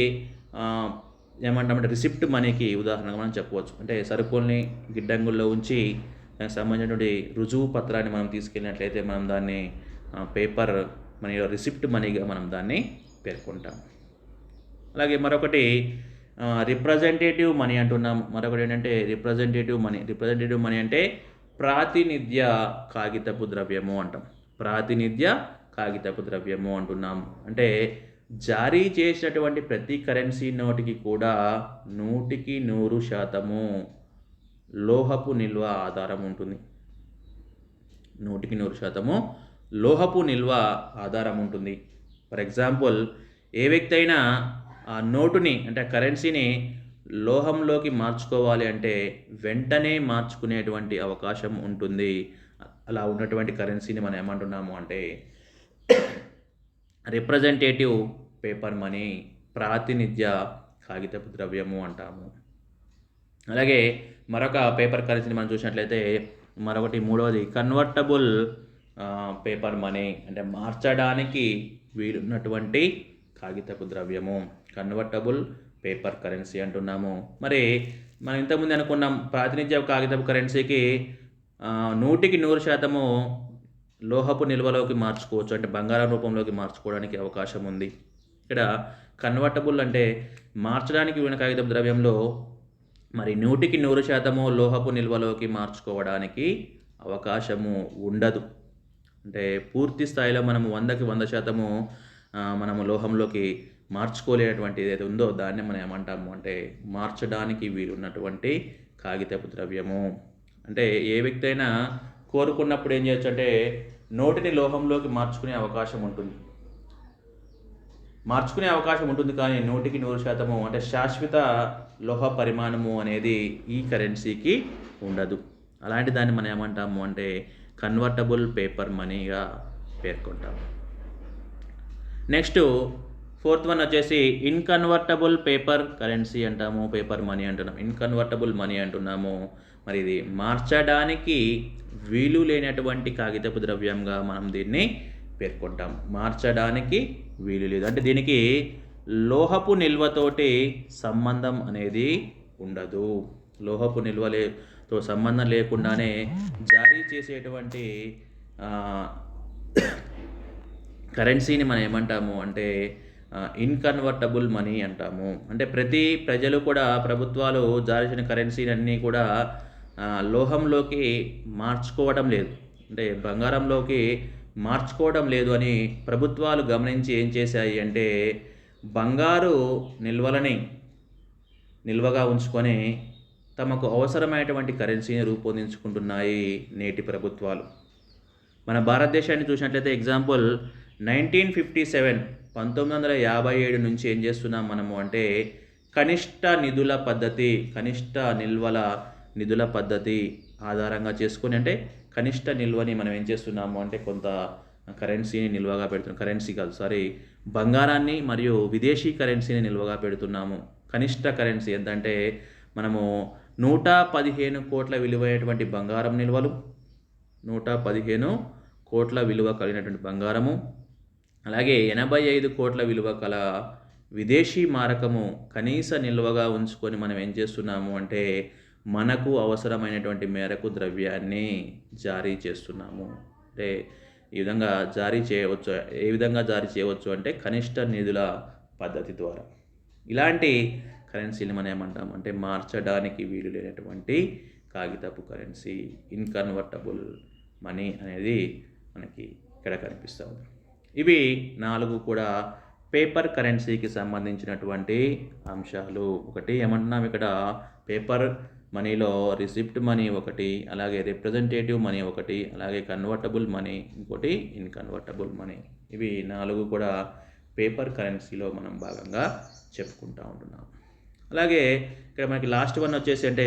ఏమంటామంటే రిసిప్ట్ మనీకి ఉదాహరణగా మనం చెప్పవచ్చు. అంటే సరుకుల్ని గిడ్డంగుల్లో ఉంచి దానికి సంబంధించినటువంటి రుజువు పత్రాన్ని మనం తీసుకెళ్ళినట్లయితే మనం దాన్ని పేపర్ మనీలో రిసిప్ట్ మనీగా మనం దాన్ని పేర్కొంటాం. అలాగే మరొకటి రిప్రజెంటేటివ్ మనీ అంటున్నాం. మరొకటి ఏంటంటే రిప్రజెంటేటివ్ మనీ అంటే ప్రాతినిధ్య కాగితపు ద్రవ్యము అంటాం. ప్రాతినిధ్య కాగితపు ద్రవ్యము అంటున్నాం. అంటే జారీ చేసినటువంటి ప్రతి కరెన్సీ నోటుకి కూడా 100% లోహపు నిల్వ ఆధారం ఉంటుంది. 100% లోహపు నిల్వ ఆధారం ఉంటుంది. ఫర్ ఎగ్జాంపుల్, ఏ వ్యక్తి అయినా ఆ నోటుని అంటే కరెన్సీని లోహంలోకి మార్చుకోవాలి అంటే వెంటనే మార్చుకునేటువంటి అవకాశం ఉంటుంది. అలా ఉన్నటువంటి కరెన్సీని మనం ఏమంటున్నాము అంటే రిప్రజెంటేటివ్ పేపర్ మనీ, ప్రాతినిధ్య కాగితపు ద్రవ్యము అంటాము. అలాగే మరొక పేపర్ కరెన్సీని మనం చూసినట్లయితే మూడవది కన్వర్టబుల్ పేపర్ మనీ, అంటే మార్చడానికి వీలున్నటువంటి కాగితపు ద్రవ్యము, కన్వర్టబుల్ పేపర్ కరెన్సీ అంటున్నాము. మరి మనం ఇంతకుముందు అనుకున్నాం ప్రాతినిధ్య కాగితపు కరెన్సీకి 100% లోహపు నిల్వలోకి మార్చుకోవచ్చు, అంటే బంగారం రూపంలోకి మార్చుకోవడానికి అవకాశం ఉంది. ఇక్కడ కన్వర్టబుల్ అంటే మార్చడానికి వీలున్న కాగితపు ద్రవ్యంలో మరి 100% లోహపు నిల్వలోకి మార్చుకోవడానికి అవకాశము ఉండదు. అంటే పూర్తి స్థాయిలో మనము 100% మనము లోహంలోకి మార్చుకోలేనటువంటి ఏదైతే ఉందో దాన్ని మనం ఏమంటాము అంటే మార్చడానికి వీలున్నటువంటి కాగితపు ద్రవ్యము. అంటే ఏ వ్యక్తి అయినా కోరుకున్నప్పుడు ఏం చేయొచ్చు అంటే నోటిని లోహంలోకి మార్చుకునే అవకాశం ఉంటుంది. కానీ 100% అంటే శాశ్వత లోహ పరిమాణము అనేది ఈ కరెన్సీకి ఉండదు. అలాంటి దాన్ని మనం ఏమంటాము అంటే కన్వర్టబుల్ పేపర్ మనీగా పేర్కొంటాము. నెక్స్ట్ 4th వన్ వచ్చేసి ఇన్కన్వర్టబుల్ పేపర్ కరెన్సీ అంటాము, పేపర్ మనీ అంటున్నాము. ఇన్కన్వర్టబుల్ మనీ అంటున్నాము. మరి ఇది మార్చడానికి వీలు లేనటువంటి కాగితపు ద్రవ్యంగా మనం దీన్ని పేర్కొంటాం. మార్చడానికి వీలు లేదు అంటే దీనికి లోహపు నిల్వతోటి సంబంధం అనేది ఉండదు. లోహపు నిల్వతో సంబంధం లేకుండానే జారీ చేసేటువంటి కరెన్సీని మనం ఏమంటాము అంటే ఇన్కన్వర్టబుల్ మనీ అంటాము. అంటే ప్రజలు కూడా ప్రభుత్వాలు జారీ చేసిన కరెన్సీని అన్నీ కూడా లోహంలోకి మార్చుకోవడం లేదు, అంటే బంగారంలోకి మార్చుకోవడం లేదు అని ప్రభుత్వాలు గమనించి ఏం చేశాయి అంటే బంగారు నిల్వలని నిల్వగా ఉంచుకొని తమకు అవసరమైనటువంటి కరెన్సీని రూపొందించుకుంటున్నాయి నేటి ప్రభుత్వాలు. మన భారతదేశాన్ని చూసినట్లయితే ఎగ్జాంపుల్ 1957 నుంచి ఏం చేస్తున్నాం మనము అంటే కనిష్ట నిధుల పద్ధతి ఆధారంగా చేసుకొని, అంటే కనిష్ట నిల్వని మనం ఏం చేస్తున్నాము అంటే కొంత కరెన్సీని నిల్వగా పెడుతున్నాం. బంగారాన్ని మరియు విదేశీ కరెన్సీని నిల్వగా పెడుతున్నాము. కనిష్ట కరెన్సీ ఎంతంటే మనము 115 కోట్ల విలువైనటువంటి బంగారం నిల్వలు, 115 కోట్ల విలువ కలిగినటువంటి బంగారము, అలాగే 85 కోట్ల విలువ కల విదేశీ మారకము కనీస నిల్వగా ఉంచుకొని మనం ఏం చేస్తున్నాము అంటే మనకు అవసరమైనటువంటి మేరకు ద్రవ్యాన్ని జారీ చేస్తున్నాము. అంటే ఈ విధంగా జారీ చేయవచ్చు. ఏ విధంగా జారీ చేయవచ్చు అంటే కనిష్ట నిధుల పద్ధతి ద్వారా. ఇలాంటి కరెన్సీని మనం ఏమంటాం అంటే మార్చడానికి వీలు లేనటువంటి కాగితపు కరెన్సీ, ఇన్కన్వర్టబుల్ మనీ అనేది మనకి ఇక్కడ కనిపిస్తూ ఉంది. ఇవి 4 కూడా పేపర్ కరెన్సీకి సంబంధించినటువంటి అంశాలు. ఒకటి ఏమంటున్నాం ఇక్కడ పేపర్ మనీలో రిసిప్ట్ మనీ ఒకటి, అలాగే రిప్రజెంటేటివ్ మనీ ఒకటి, అలాగే కన్వర్టబుల్ మనీ ఇంకోటి, ఇన్కన్వర్టబుల్ మనీ. ఇవి 4 కూడా పేపర్ కరెన్సీలో మనం భాగంగా చెప్పుకుంటూ ఉంటున్నాం. అలాగే ఇక్కడ మనకి లాస్ట్ వన్ వచ్చేసి అంటే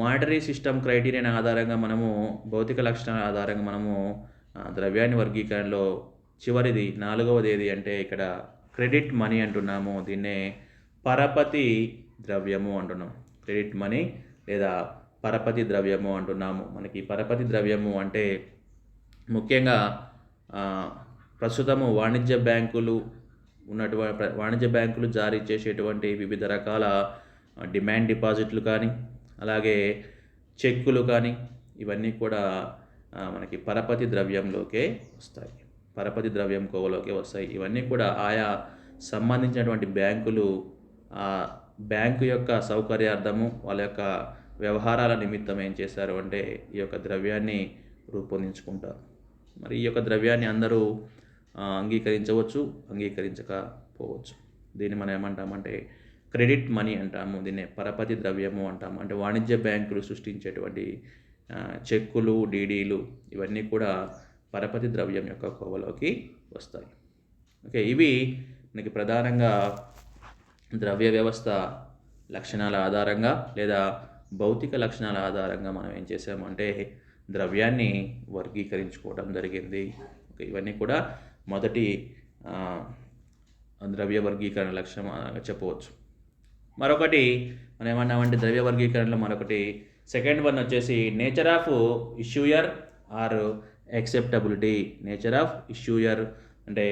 మానిటరీ సిస్టమ్ క్రైటీరియా ఆధారంగా మనము భౌతిక లక్షణాల ఆధారంగా మనము ద్రవ్యాన్ని వర్గీకరణలో చివరిది 4వది ఏది అంటే ఇక్కడ క్రెడిట్ మనీ అంటున్నాము. దీన్నే పరపతి ద్రవ్యము అంటున్నాం. క్రెడిట్ మనీ లేదా పరపతి ద్రవ్యము అంటున్నాము. మనకి పరపతి ద్రవ్యము అంటే ముఖ్యంగా ప్రస్తుతము వాణిజ్య బ్యాంకులు జారీ చేసేటువంటి వివిధ రకాల డిమాండ్ డిపాజిట్లు కానీ, అలాగే చెక్కులు కానీ, ఇవన్నీ కూడా మనకి పరపతి ద్రవ్యంలోకే వస్తాయి. పరపతి ద్రవ్యం కోవలోకే వస్తాయి. ఇవన్నీ కూడా ఆయా సంబంధించినటువంటి బ్యాంకులు బ్యాంకు యొక్క సౌకర్యార్థము, వాళ్ళ యొక్క వ్యవహారాల నిమిత్తం ఏం చేశారు అంటే ఈ యొక్క ద్రవ్యాన్ని రూపొందించుకుంటారు. మరి ఈ యొక్క ద్రవ్యాన్ని అందరూ అంగీకరించవచ్చు, అంగీకరించకపోవచ్చు. దీన్ని మనం ఏమంటామంటే క్రెడిట్ మనీ అంటాము. దీన్ని పరపతి ద్రవ్యము అంటాము. అంటే వాణిజ్య బ్యాంకులు సృష్టించేటువంటి చెక్కులు, డీడీలు ఇవన్నీ కూడా పరపతి ద్రవ్యం యొక్క కోవలోకి వస్తాయి. ఓకే, ఇవి మనకి ప్రధానంగా ద్రవ్య వ్యవస్థ లక్షణాల ఆధారంగా లేదా భౌతిక లక్షణాల ఆధారంగా మనం ఏం చేసామంటే ద్రవ్యాన్ని వర్గీకరించుకోవడం జరిగింది. ఓకే, ఇవన్నీ కూడా మొదటి ద్రవ్య వర్గీకరణ లక్ష్యం చెప్పవచ్చు. మరొకటి మనం ఏమన్నామంటే ద్రవ్య వర్గీకరణలో మరొకటి సెకండ్ వన్ వచ్చేసి nature of issuer or acceptability. Nature of issuer అంటే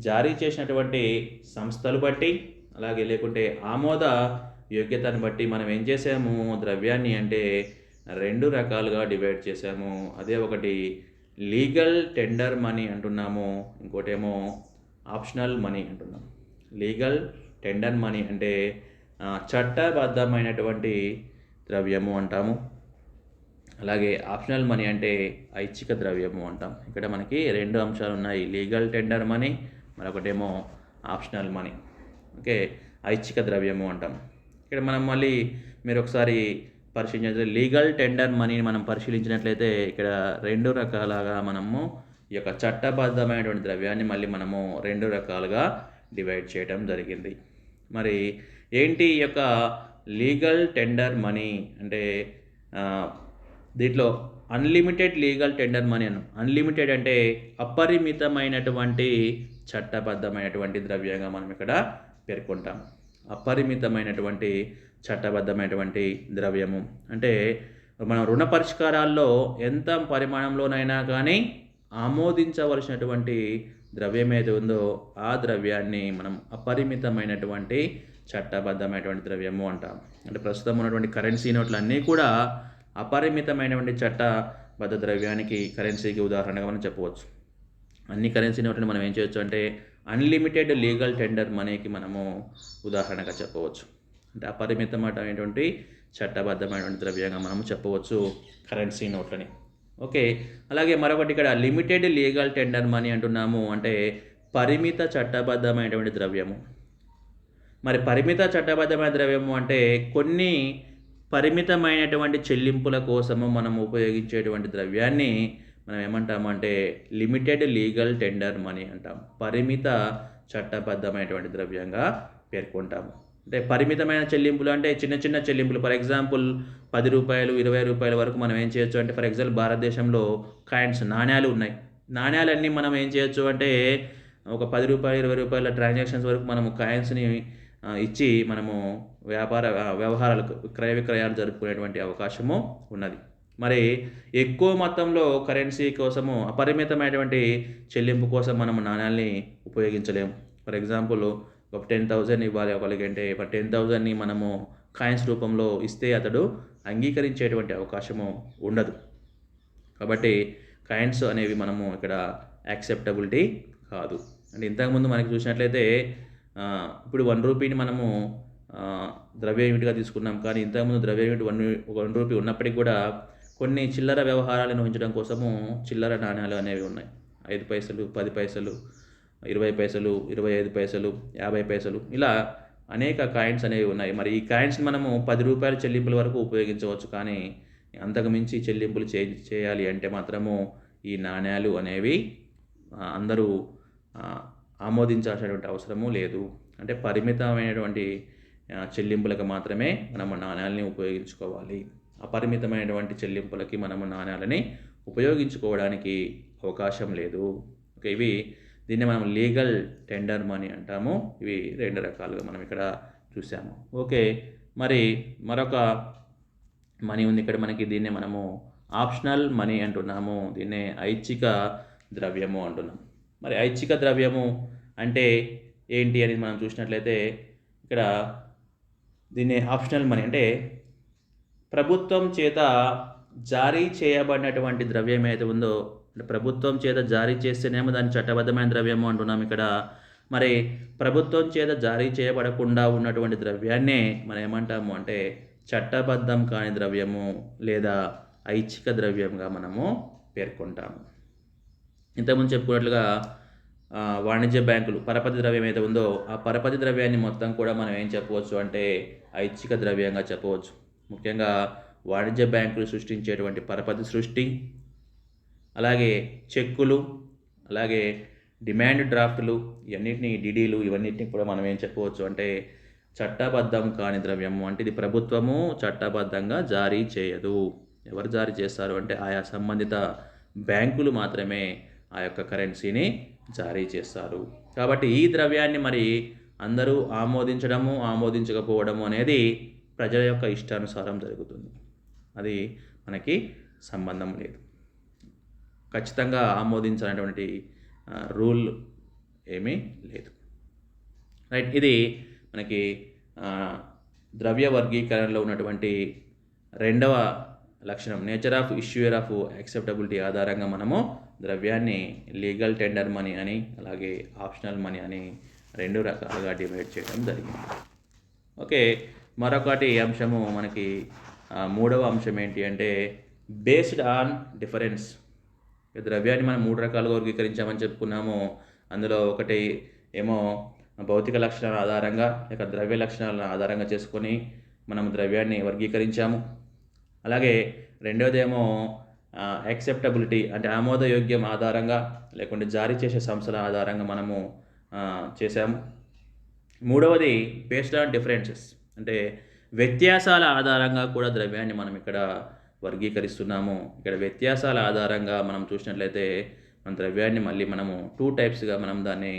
జారీ చేసినటువంటి సంస్థలు బట్టి, అలాగే లేకుంటే ఆమోద యోగ్యతను బట్టి మనం ఏం చేసాము ద్రవ్యాన్ని అంటే 2 రకాలుగా డివైడ్ చేసాము. అదే ఒకటి లీగల్ టెండర్ మనీ అంటున్నాము, ఇంకోటేమో ఆప్షనల్ మనీ అంటున్నాం. లీగల్ టెండర్ మనీ అంటే చట్టబద్ధమైనటువంటి ద్రవ్యము అంటాము. అలాగే ఆప్షనల్ మనీ అంటే ఐచ్ఛిక ద్రవ్యము అంటాం. ఇక్కడ మనకి 2 అంశాలు ఉన్నాయి, లీగల్ టెండర్ మనీ, మరొకటేమో ఆప్షనల్ మనీ. ఓకే, ఐచ్ఛిక ద్రవ్యము అంటాం. ఇక్కడ మనం మళ్ళీ మీరు ఒకసారి పరిశీలించే లీగల్ టెండర్ మనీని మనం పరిశీలించినట్లయితే ఇక్కడ 2 రకాలుగా మనము ఈ యొక్క చట్టబద్ధమైనటువంటి ద్రవ్యాన్ని మళ్ళీ మనము 2 రకాలుగా డివైడ్ చేయడం జరిగింది. మరి ఏంటి ఈ యొక్క లీగల్ టెండర్ మనీ అంటే దీంట్లో unlimited legal tender money unlimited అంటే అపరిమితమైనటువంటి చట్టబద్ధమైనటువంటి ద్రవ్యంగా మనం ఇక్కడ పేర్కొంటాం. అపరిమితమైనటువంటి చట్టబద్ధమైనటువంటి ద్రవ్యము అంటే మనం రుణ పరిష్కారాల్లో ఎంత పరిమాణంలోనైనా కానీ ఆమోదించవలసినటువంటి ద్రవ్యం ఏది ఉందో ఆ ద్రవ్యాన్ని మనం అపరిమితమైనటువంటి చట్టబద్ధమైనటువంటి ద్రవ్యము అంటాం. అంటే ప్రస్తుతం ఉన్నటువంటి కరెన్సీ నోట్లు అన్నీ కూడా అపరిమితమైనటువంటి చట్టబద్ధ ద్రవ్యానికి కరెన్సీకి ఉదాహరణగా మనం చెప్పవచ్చు. అన్ని కరెన్సీ నోట్లను మనం ఏం చేయొచ్చు అంటే అన్లిమిటెడ్ లీగల్ టెండర్ మనీకి మనము ఉదాహరణగా చెప్పవచ్చు. అంటే అపరిమితమైనటువంటి చట్టబద్ధమైనటువంటి ద్రవ్యంగా మనము చెప్పవచ్చు కరెన్సీ నోట్లని. ఓకే, అలాగే మరొకటి ఇక్కడ లిమిటెడ్ లీగల్ టెండర్ మనీ అంటున్నాము, అంటే పరిమిత చట్టబద్ధమైనటువంటి ద్రవ్యము. మరి పరిమిత చట్టబద్ధమైన ద్రవ్యము అంటే కొన్ని పరిమితమైనటువంటి చెల్లింపుల కోసము మనం ఉపయోగించేటువంటి ద్రవ్యాన్ని మనం ఏమంటామంటే లిమిటెడ్ లీగల్ టెండర్ మనీ అంటాం. పరిమిత చట్టబద్ధమైనటువంటి ద్రవ్యంగా పేర్కొంటాము. అంటే పరిమితమైన చెల్లింపులు అంటే చిన్న చిన్న చెల్లింపులు, ఫర్ ఎగ్జాంపుల్ 10 రూపాయలు 20 రూపాయల వరకు మనం ఏం చేయొచ్చు అంటే ఫర్ ఎగ్జాంపుల్ భారతదేశంలో కాయిన్స్ నాణ్యాలు ఉన్నాయి. నాణ్యాలన్నీ మనం ఏం చేయొచ్చు అంటే ఒక 10 రూపాయలు 20 రూపాయల ట్రాన్సాక్షన్స్ వరకు మనము కాయిన్స్ని ఇచ్చి మనము వ్యవహారాలకు క్రయ విక్రయాలు జరుపుకునేటువంటి అవకాశము ఉన్నది. మరి ఎక్కువ మొత్తంలో కరెన్సీ కోసము అపరిమితమైనటువంటి చెల్లింపు కోసం మనము నాణ్యాల్ని ఉపయోగించలేము. ఫర్ ఎగ్జాంపుల్ ఒక 10,000 ఇవ్వాలి ఒకరికి అంటే 10,000ని మనము కాయిన్స్ రూపంలో ఇస్తే అతడు అంగీకరించేటువంటి అవకాశము ఉండదు. కాబట్టి కాయిన్స్ అనేవి మనము ఇక్కడ యాక్సెప్టబిలిటీ కాదు. అంటే ఇంతకుముందు మనకి చూసినట్లయితే ఇప్పుడు 1 రూపీని మనము ద్రవ్య యూనిట్గా తీసుకున్నాం, కానీ ఇంతకుముందు ద్రవ్య యూనిట్ 1 రూపీ ఉన్నప్పటికీ కూడా కొన్ని చిల్లర వ్యవహారాలను ఉంచడం కోసము చిల్లర నాణ్యాలు అనేవి ఉన్నాయి. 5 పైసలు 10 పైసలు 20 పైసలు 25 పైసలు 50 పైసలు ఇలా అనేక కాయిన్స్ అనేవి ఉన్నాయి. మరి ఈ కాయిన్స్ మనము 10 రూపాయల చెల్లింపుల వరకు ఉపయోగించవచ్చు, కానీ అంతకు మించి చెల్లింపులు చేయాలి అంటే మాత్రము ఈ నాణ్యాలు అనేవి అందరూ ఆమోదించాల్సినటువంటి అవసరము లేదు. అంటే పరిమితమైనటువంటి చెల్లింపులకు మాత్రమే మనము నాణ్యాలని ఉపయోగించుకోవాలి. అపరిమితమైనటువంటి చెల్లింపులకి మనము నాణ్యాలని ఉపయోగించుకోవడానికి అవకాశం లేదు. ఓకే, ఇవి దీన్ని మనం లీగల్ టెండర్ మనీ అంటాము. ఇవి 2 రకాలుగా మనం ఇక్కడ చూసాము. ఓకే, మరి మరొక మనీ ఉంది ఇక్కడ మనకి. దీన్నే మనము ఆప్షనల్ మనీ అంటున్నాము. దీన్నే ఐచ్ఛిక ద్రవ్యము అంటున్నాం. మరి ఐచ్ఛిక ద్రవ్యము అంటే ఏంటి అని మనం చూసినట్లయితే ఇక్కడ దీన్ని ఆప్షనల్ మనీ అంటే ప్రభుత్వం చేత జారీ చేయబడినటువంటి ద్రవ్యం ఏదైతే ఉందో, అంటే ప్రభుత్వం చేత జారీ చేస్తేనేమో దాన్ని చట్టబద్ధమైన ద్రవ్యము అంటున్నాం ఇక్కడ. మరి ప్రభుత్వం చేత జారీ చేయబడకుండా ఉన్నటువంటి ద్రవ్యాన్నే మనం ఏమంటాము అంటే చట్టబద్ధం కాని ద్రవ్యము లేదా ఐచ్ఛిక ద్రవ్యంగా మనము పేర్కొంటాము. ఇంతకుముందు చెప్పుకున్నట్లుగా వాణిజ్య బ్యాంకులు పరపతి ద్రవ్యం ఏదైతే ఉందో ఆ పరపతి ద్రవ్యాన్ని మొత్తం కూడా మనం ఏం చెప్పవచ్చు అంటే ఐచ్ఛిక ద్రవ్యంగా చెప్పవచ్చు. ముఖ్యంగా వాణిజ్య బ్యాంకులు సృష్టించేటువంటి పరపతి సృష్టి, అలాగే చెక్కులు, అలాగే డిమాండ్ డ్రాఫ్ట్లు, ఇవన్నిటిని డిడీలు, ఇవన్నిటిని కూడా మనం ఏం చెప్పవచ్చు అంటే చట్టబద్ధం కాని ద్రవ్యము. అంటే ఇది ప్రభుత్వము చట్టబద్ధంగా జారీ చేయదు. ఎవరు జారీ చేస్తారు అంటే ఆయా సంబంధిత బ్యాంకులు మాత్రమే ఆ యొక్క కరెన్సీని జారీ చేస్తారు. కాబట్టి ఈ ద్రవ్యాన్ని మరి అందరూ ఆమోదించడము ఆమోదించకపోవడము అనేది ప్రజల యొక్క ఇష్టానుసారం జరుగుతుంది. అది మనకి సంబంధం లేదు. ఖచ్చితంగా ఆమోదించాలనేటువంటి రూల్ ఏమీ లేదు. రైట్, ఇది మనకి ద్రవ్య వర్గీకరణలో ఉన్నటువంటి 2వ లక్షణం. నేచర్ ఆఫ్ ఇష్యూయర్ ఆఫ్ యాక్సెప్టబిలిటీ ఆధారంగా మనము ద్రవ్యాన్ని లీగల్ టెండర్ మనీ అని అలాగే ఆప్షనల్ మనీ అని 2 రకాలుగా డివైడ్ చేయడం జరిగింది. ఓకే, మరొకటి అంశము మనకి 3వ అంశం ఏంటి అంటే బేస్డ్ ఆన్ డిఫరెన్స్. ద్రవ్యాన్ని మనం 3 రకాలుగా వర్గీకరించామని చెప్పుకున్నాము. అందులో ఒకటి ఏమో భౌతిక లక్షణాల ఆధారంగా లేక ద్రవ్య లక్షణాలను ఆధారంగా చేసుకొని మనం ద్రవ్యాన్ని వర్గీకరించాము. అలాగే రెండవదేమో యాక్సెప్టబిలిటీ అంటే ఆమోదయోగ్యం ఆధారంగా లేకుంటే జారీ చేసే సంస్థల ఆధారంగా మనము చేశాము. 3వది బేస్డ్ ఆన్ డిఫరెన్సెస్ అంటే వ్యత్యాసాల ఆధారంగా కూడా ద్రవ్యాన్ని మనం ఇక్కడ వర్గీకరిస్తున్నాము. ఇక్కడ వ్యత్యాసాల ఆధారంగా మనం చూసినట్లయితే మన ద్రవ్యాన్ని మళ్ళీ మనము 2 టైప్స్గా మనం దాన్ని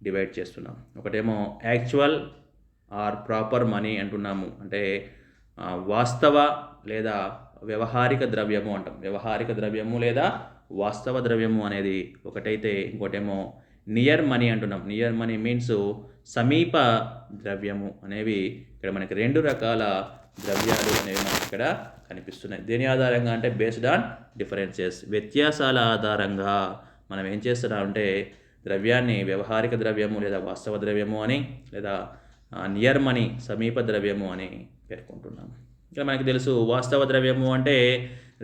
డివైడ్ చేస్తున్నాం. ఒకటేమో యాక్చువల్ ఆర్ ప్రాపర్ మనీ అంటున్నాము. అంటే వాస్తవ లేదా వ్యవహారిక ద్రవ్యము అంటాం. వ్యవహారిక ద్రవ్యము లేదా వాస్తవ ద్రవ్యము అనేది ఒకటైతే ఇంకోటేమో నియర్ మనీ అంటున్నాం. నియర్ మనీ మీన్స్ సమీప ద్రవ్యము అనేవి ఇక్కడ మనకి 2 రకాల ద్రవ్యాలు అనేవి మనకి ఇక్కడ కనిపిస్తున్నాయి. దేని ఆధారంగా అంటే బేస్డ్ ఆన్ డిఫరెన్సెస్, వ్యత్యాసాల ఆధారంగా మనం ఏం చేస్తున్నామంటే ద్రవ్యాన్ని వ్యవహారిక ద్రవ్యము లేదా వాస్తవ ద్రవ్యము అని లేదా నియర్ మనీ సమీప ద్రవ్యము అని పేర్కొంటున్నాము. ఇక్కడ మనకి తెలుసు వాస్తవ ద్రవ్యము అంటే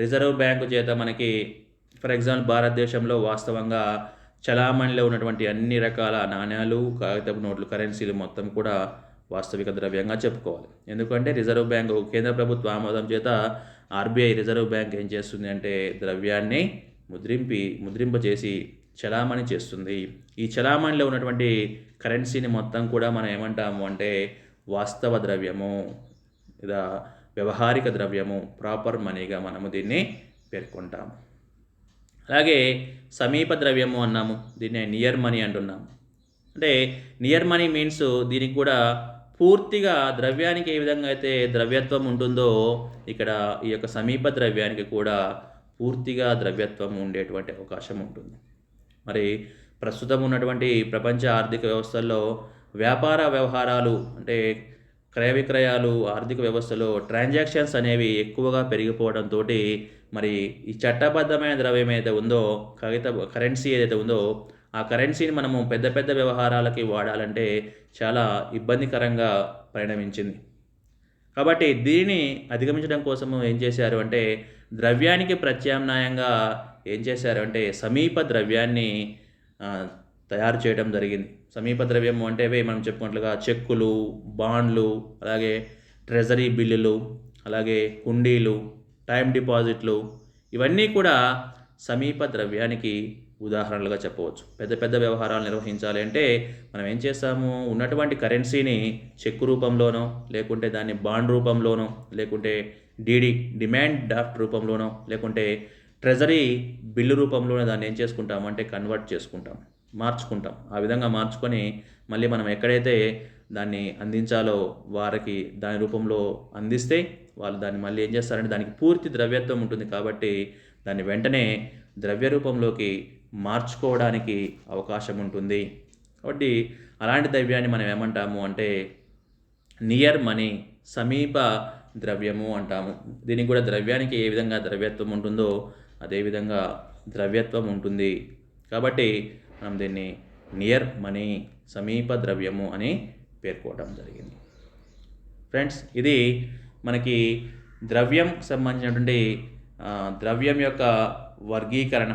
రిజర్వ్ బ్యాంకు చేత మనకి ఫర్ ఎగ్జాంపుల్ భారతదేశంలో వాస్తవంగా చలామణిలో ఉన్నటువంటి అన్ని రకాల నాణ్యాలు, కాగితపు నోట్లు, కరెన్సీలు మొత్తం కూడా వాస్తవిక ద్రవ్యంగా చెప్పుకోవాలి. ఎందుకంటే రిజర్వ్ బ్యాంకు కేంద్ర ప్రభుత్వ ఆమోదం చేత ఆర్బీఐ రిజర్వ్ బ్యాంక్ ఏం చేస్తుంది అంటే ద్రవ్యాన్ని ముద్రింపచేసి చలామణి చేస్తుంది. ఈ చలామణిలో ఉన్నటువంటి కరెన్సీని మొత్తం కూడా మనం ఏమంటాము అంటే వాస్తవ ద్రవ్యము లేదా వ్యవహారిక ద్రవ్యము ప్రాపర్ మనీగా మనము దీన్ని పేర్కొంటాము. అలాగే సమీప ద్రవ్యము అన్నాము, దీన్నే నియర్ మనీ అంటున్నాము. అంటే నియర్ మనీ మీన్స్ దీనికి కూడా పూర్తిగా ద్రవ్యానికి ఏ విధంగా అయితే ద్రవ్యత్వం ఉంటుందో ఇక్కడ ఈ యొక్క సమీప ద్రవ్యానికి కూడా పూర్తిగా ద్రవ్యత్వం ఉండేటువంటి అవకాశం ఉంటుంది. మరి ప్రస్తుతం ఉన్నటువంటి ప్రపంచ ఆర్థిక వ్యవస్థల్లో వ్యాపార వ్యవహారాలు అంటే క్రయ విక్రయాలు ఆర్థిక వ్యవస్థలో ట్రాన్సాక్షన్స్ అనేవి ఎక్కువగా పెరిగిపోవడంతో మరి ఈ చట్టబద్ధమైన ద్రవ్యం ఏదైతే ఉందో కరెన్సీ ఏదైతే ఉందో ఆ కరెన్సీని మనము పెద్ద పెద్ద వ్యవహారాలకి వాడాలంటే చాలా ఇబ్బందికరంగా పరిణమించింది. కాబట్టి దీనిని అధిగమించడం కోసము ఏం చేశారు అంటే ద్రవ్యానికి ప్రత్యామ్నాయంగా ఏం చేశారు అంటే సమీప ద్రవ్యాన్ని తయారు చేయడం జరిగింది. సమీప ద్రవ్యము అంటే మనం చెప్పుకున్నట్లుగా చెక్కులు, బాండ్లు, అలాగే ట్రెజరీ బిల్లులు, అలాగే కుండీలు, టైం డిపాజిట్లు, ఇవన్నీ కూడా సమీప ద్రవ్యానికి ఉదాహరణలుగా చెప్పవచ్చు. పెద్ద పెద్ద వ్యవహారాలు నిర్వహించాలి అంటే మనం ఏం చేస్తాము, ఉన్నటువంటి కరెన్సీని చెక్కు రూపంలోనో లేకుంటే దాన్ని బాండ్ రూపంలోనో లేకుంటే డిమాండ్ డ్రాఫ్ట్ రూపంలోనో లేకుంటే ట్రెజరీ బిల్లు రూపంలోనో దాన్ని ఏం చేసుకుంటాము అంటే కన్వర్ట్ చేసుకుంటాం. మార్చుకుంటాం. ఆ విధంగా మార్చుకొని మళ్ళీ మనం ఎక్కడైతే దాన్ని అందించాలో వారికి దాని రూపంలో అందిస్తే వాళ్ళు దాన్ని మళ్ళీ ఏం చేస్తారంటే దానికి పూర్తి ద్రవ్యత్వం ఉంటుంది కాబట్టి దాన్ని వెంటనే ద్రవ్య రూపంలోకి మార్చుకోవడానికి అవకాశం ఉంటుంది. కాబట్టి అలాంటి ద్రవ్యాన్ని మనం ఏమంటాము అంటే నియర్ మనీ, సమీప ద్రవ్యము అంటాము. దీనికి కూడా ద్రవ్యానికి ఏ విధంగా ద్రవ్యత్వం ఉంటుందో అదేవిధంగా ద్రవ్యత్వం ఉంటుంది. కాబట్టి మనం దీన్ని నియర్ మనీ, సమీప ద్రవ్యము అని పేర్కోవడం జరిగింది. ఫ్రెండ్స్, ఇది మనకి ద్రవ్యం సంబంధించినటువంటి ద్రవ్యం యొక్క వర్గీకరణ,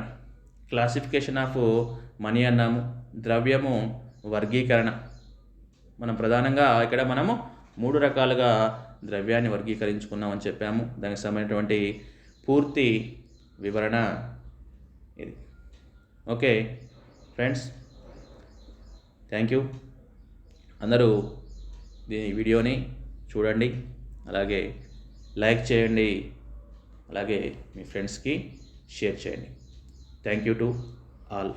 క్లాసిఫికేషన్ ఆఫ్ మనీ అన్నాము. ద్రవ్యము వర్గీకరణ. మనం ప్రధానంగా ఇక్కడ మనము 3 రకాలుగా ద్రవ్యాన్ని వర్గీకరించుకున్నామని చెప్పాము. దానికి సంబంధించినటువంటి పూర్తి వివరణ ఇది. Okay friends, thank you. అందరూ దీని వీడియోని చూడండి, అలాగే లైక్ చేయండి, అలాగే మీ ఫ్రెండ్స్కి షేర్ చేయండి. Thank you to all.